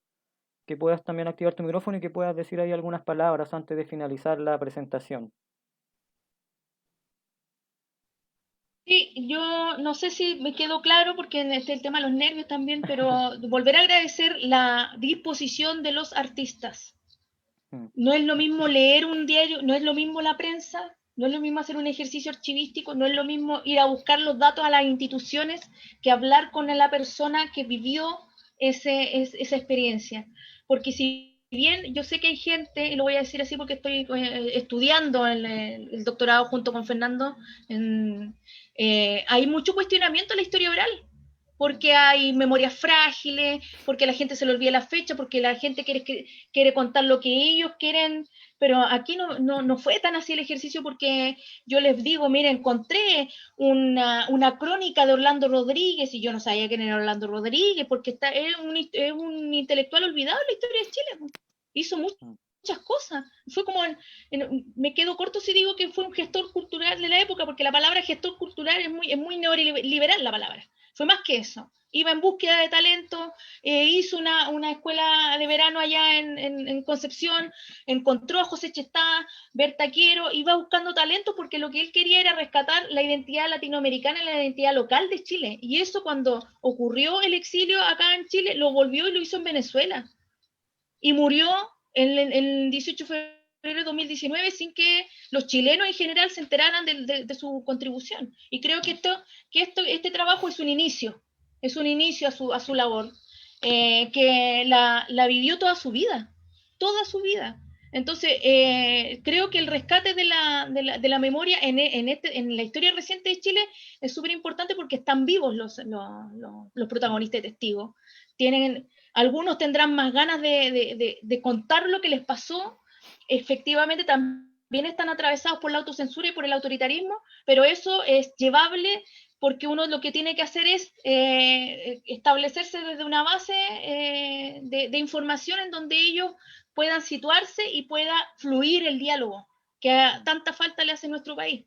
Que puedas también activar tu micrófono y que puedas decir ahí algunas palabras antes de finalizar la presentación. Sí, yo no sé si me quedó claro, porque en el tema de los nervios también, pero volver a agradecer la disposición de los artistas. No es lo mismo leer un diario, no es lo mismo la prensa, no es lo mismo hacer un ejercicio archivístico, no es lo mismo ir a buscar los datos a las instituciones que hablar con la persona que vivió esa experiencia. Porque si bien yo sé que hay gente, y lo voy a decir así porque estoy estudiando el doctorado junto con Fernando, hay mucho cuestionamiento en la historia oral, porque hay memorias frágiles, porque la gente se le olvida la fecha, porque la gente quiere contar lo que ellos quieren, pero aquí no fue tan así el ejercicio, porque yo les digo, mira, encontré una crónica de Orlando Rodríguez, y yo no sabía quién era Orlando Rodríguez, porque es un intelectual olvidado en la historia de Chile. Hizo muchas cosas. Fue como me quedo corto si digo que fue un gestor cultural de la época, porque la palabra gestor cultural es muy neoliberal la palabra. Fue más que eso. Iba en búsqueda de talento, hizo una escuela de verano allá en Concepción, encontró a José Chestá, Berta Quiero, iba buscando talento, porque lo que él quería era rescatar la identidad latinoamericana y la identidad local de Chile. Y eso, cuando ocurrió el exilio acá en Chile, lo volvió y lo hizo en Venezuela. Y murió el 18 de febrero de 2019 sin que los chilenos en general se enteraran de su contribución. Y creo que este trabajo es un inicio a su labor, que la vivió toda su vida, Entonces, creo que el rescate de la memoria en la historia reciente de Chile es súper importante porque están vivos los protagonistas y testigos. Algunos tendrán más ganas de contar lo que les pasó. Efectivamente, también están atravesados por la autocensura y por el autoritarismo, pero eso es llevable porque uno lo que tiene que hacer es establecerse desde una base de información en donde ellos puedan situarse y pueda fluir el diálogo que tanta falta le hace a nuestro país.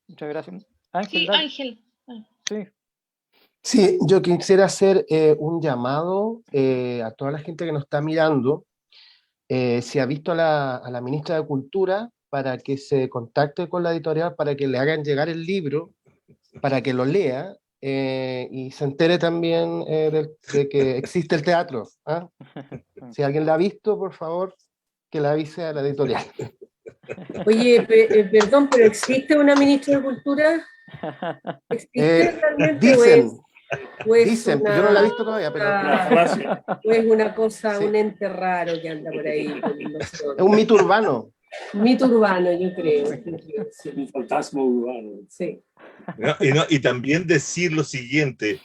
Muchas gracias. Ángel, Sí, dale. Ángel. Sí. Sí, yo quisiera hacer un llamado a toda la gente que nos está mirando, si ha visto a la ministra de Cultura, para que se contacte con la editorial, para que le hagan llegar el libro, para que lo lea y se entere también de que existe el teatro. ¿Ah? Si alguien la ha visto, por favor, que la avise a la editorial. Oye, perdón, pero ¿existe una ministra de Cultura? ¿Existe realmente? Dicen, o es dicen, una, yo no la he visto todavía, pero Una frase. o es una cosa, Sí. un ente raro que anda por ahí? No sé es dónde. un mito urbano. Mito urbano, yo creo. Sí. Un fantasma urbano. Sí. Y también decir lo siguiente,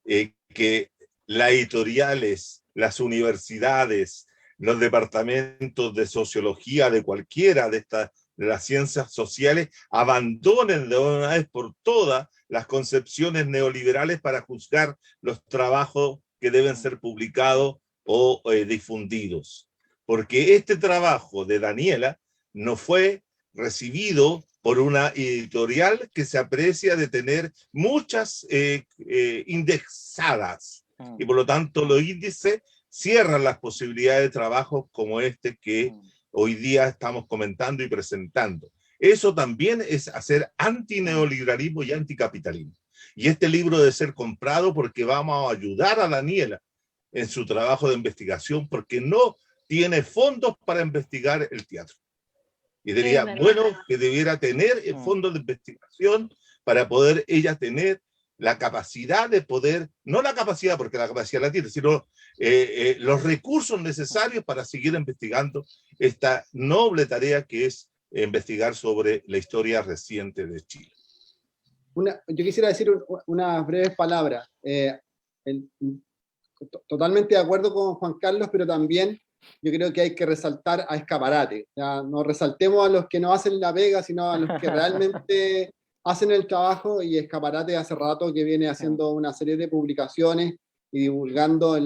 que las editoriales, las universidades, los departamentos de sociología de cualquiera de las ciencias sociales abandonen de una vez por todas las concepciones neoliberales para juzgar los trabajos que deben ser publicados o difundidos. Porque este trabajo de Daniela no fue recibido por una editorial que se aprecia de tener muchas indexadas, y por lo tanto los índices cierran las posibilidades de trabajo como este que hoy día estamos comentando y presentando. Eso también es hacer antineoliberalismo y anticapitalismo. Y este libro debe ser comprado porque vamos a ayudar a Daniela en su trabajo de investigación, porque no tiene fondos para investigar el teatro. Y diría, bueno, que debiera tener fondos de investigación para poder ella tener la capacidad de poder, no la capacidad, porque la capacidad la tiene, sino los recursos necesarios para seguir investigando esta noble tarea que es investigar sobre la historia reciente de Chile. Yo quisiera decir unas breves palabras. Totalmente de acuerdo con Juan Carlos, pero también yo creo que hay que resaltar a Escaparate. Ya, no resaltemos a los que no hacen la pega, sino a los que realmente hacen el trabajo, y Escaparate hace rato que viene haciendo una serie de publicaciones y divulgando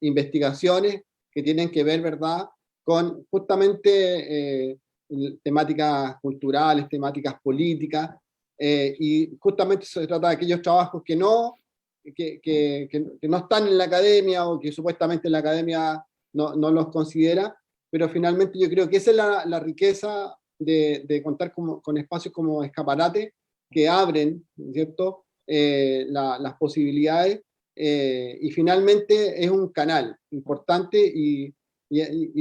investigaciones que tienen que ver, ¿verdad?, con justamente temáticas culturales, temáticas políticas, y justamente se trata de aquellos trabajos que no están en la academia, o que supuestamente la academia no los considera, pero finalmente yo creo que esa es la riqueza de contar con espacios como Escaparate, que abren, ¿cierto?, las posibilidades, y finalmente es un canal importante, y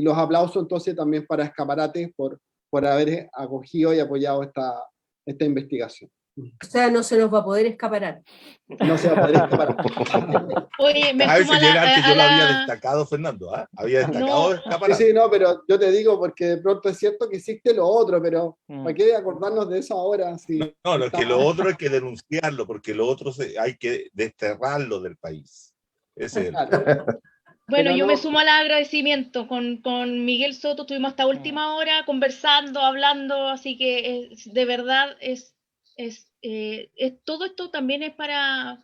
los aplausos entonces también para Escaparate por haber acogido y apoyado esta investigación. O sea, no se nos va a poder escapar. No se va a poder escapar. Oye, me A sumo veces yo lo había la... destacado, Fernando, ¿eh? Había destacado No. Escaparate. Sí, no, pero yo te digo porque de pronto es cierto que existe lo otro, pero ¿para qué acordarnos de eso ahora? Si no, es que lo otro hay que denunciarlo, porque lo otro hay que desterrarlo del país. Ese es claro. Bueno, Pero yo no, me sumo al agradecimiento. Con Miguel Soto estuvimos hasta última hora conversando, hablando, así que de verdad todo esto también es para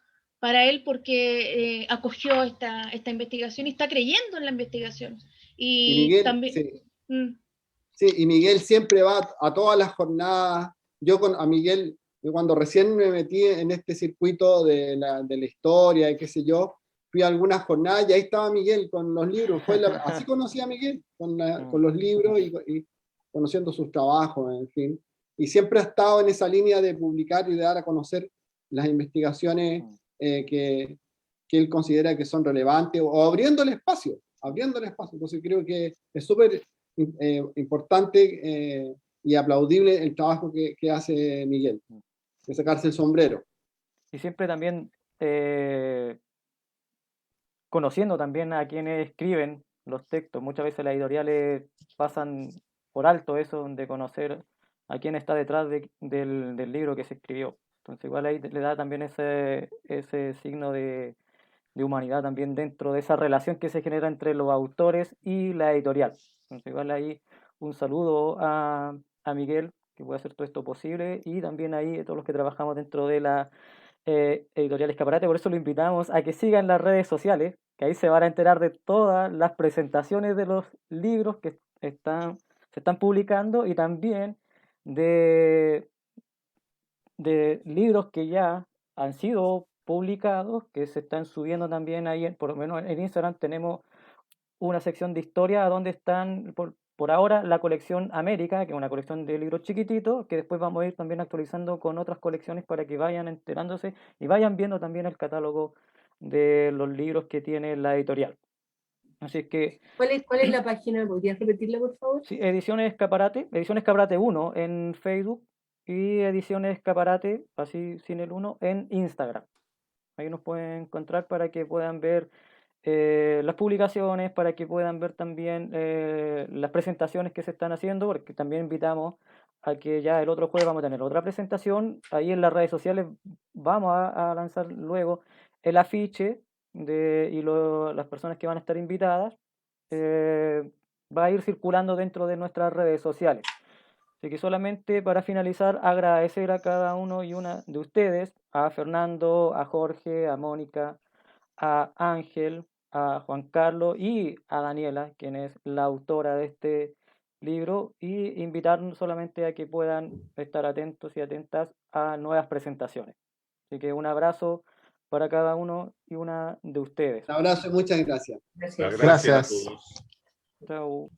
él, porque acogió esta investigación y está creyendo en la investigación. y Miguel, también... sí. Mm. Sí, y Miguel siempre va a todas las jornadas. Yo a Miguel, cuando recién me metí en este circuito de la historia y qué sé yo, fui a algunas jornadas y ahí estaba Miguel con los libros. Así conocí a Miguel, con los libros y conociendo sus trabajos, en fin. Y siempre ha estado en esa línea de publicar y de dar a conocer las investigaciones que él considera que son relevantes, o abriendo el espacio. Entonces creo que es súper importante y aplaudible el trabajo que hace Miguel, de sacarse el sombrero. Y siempre también conociendo también a quienes escriben los textos. Muchas veces las editoriales pasan por alto eso de conocer a quién está detrás del libro que se escribió. Entonces igual ahí le da también ese signo de humanidad también dentro de esa relación que se genera entre los autores y la editorial. Entonces igual ahí un saludo a Miguel, que puede hacer todo esto posible, y también ahí a todos los que trabajamos dentro de la editorial Escaparate. Por eso lo invitamos a que sigan las redes sociales, que ahí se van a enterar de todas las presentaciones de los libros que se están publicando, y también de libros que ya han sido publicados, que se están subiendo también ahí, por lo menos en Instagram tenemos una sección de historia donde están por ahora la colección América, que es una colección de libros chiquititos, que después vamos a ir también actualizando con otras colecciones para que vayan enterándose y vayan viendo también el catálogo de los libros que tiene la editorial. Así es que... ¿Cuál es la página? ¿Podrías repetirla, por favor? Sí, Ediciones Escaparate 1 en Facebook y Ediciones Escaparate, así sin el 1, en Instagram. Ahí nos pueden encontrar para que puedan ver las publicaciones, para que puedan ver también las presentaciones que se están haciendo, porque también invitamos a que ya el otro jueves vamos a tener otra presentación. Ahí en las redes sociales vamos a lanzar luego el afiche y las personas que van a estar invitadas. Va a ir circulando dentro de nuestras redes sociales. Así que solamente para finalizar, agradecer a cada uno y una de ustedes, a Fernando, a Jorge, a Mónica, a Ángel, a Juan Carlos y a Daniela, quien es la autora de este libro, y invitarnos solamente a que puedan estar atentos y atentas a nuevas presentaciones. Así que un abrazo para cada uno y una de ustedes. Un abrazo y muchas gracias. Gracias. Gracias a Gracias. todos. Chao.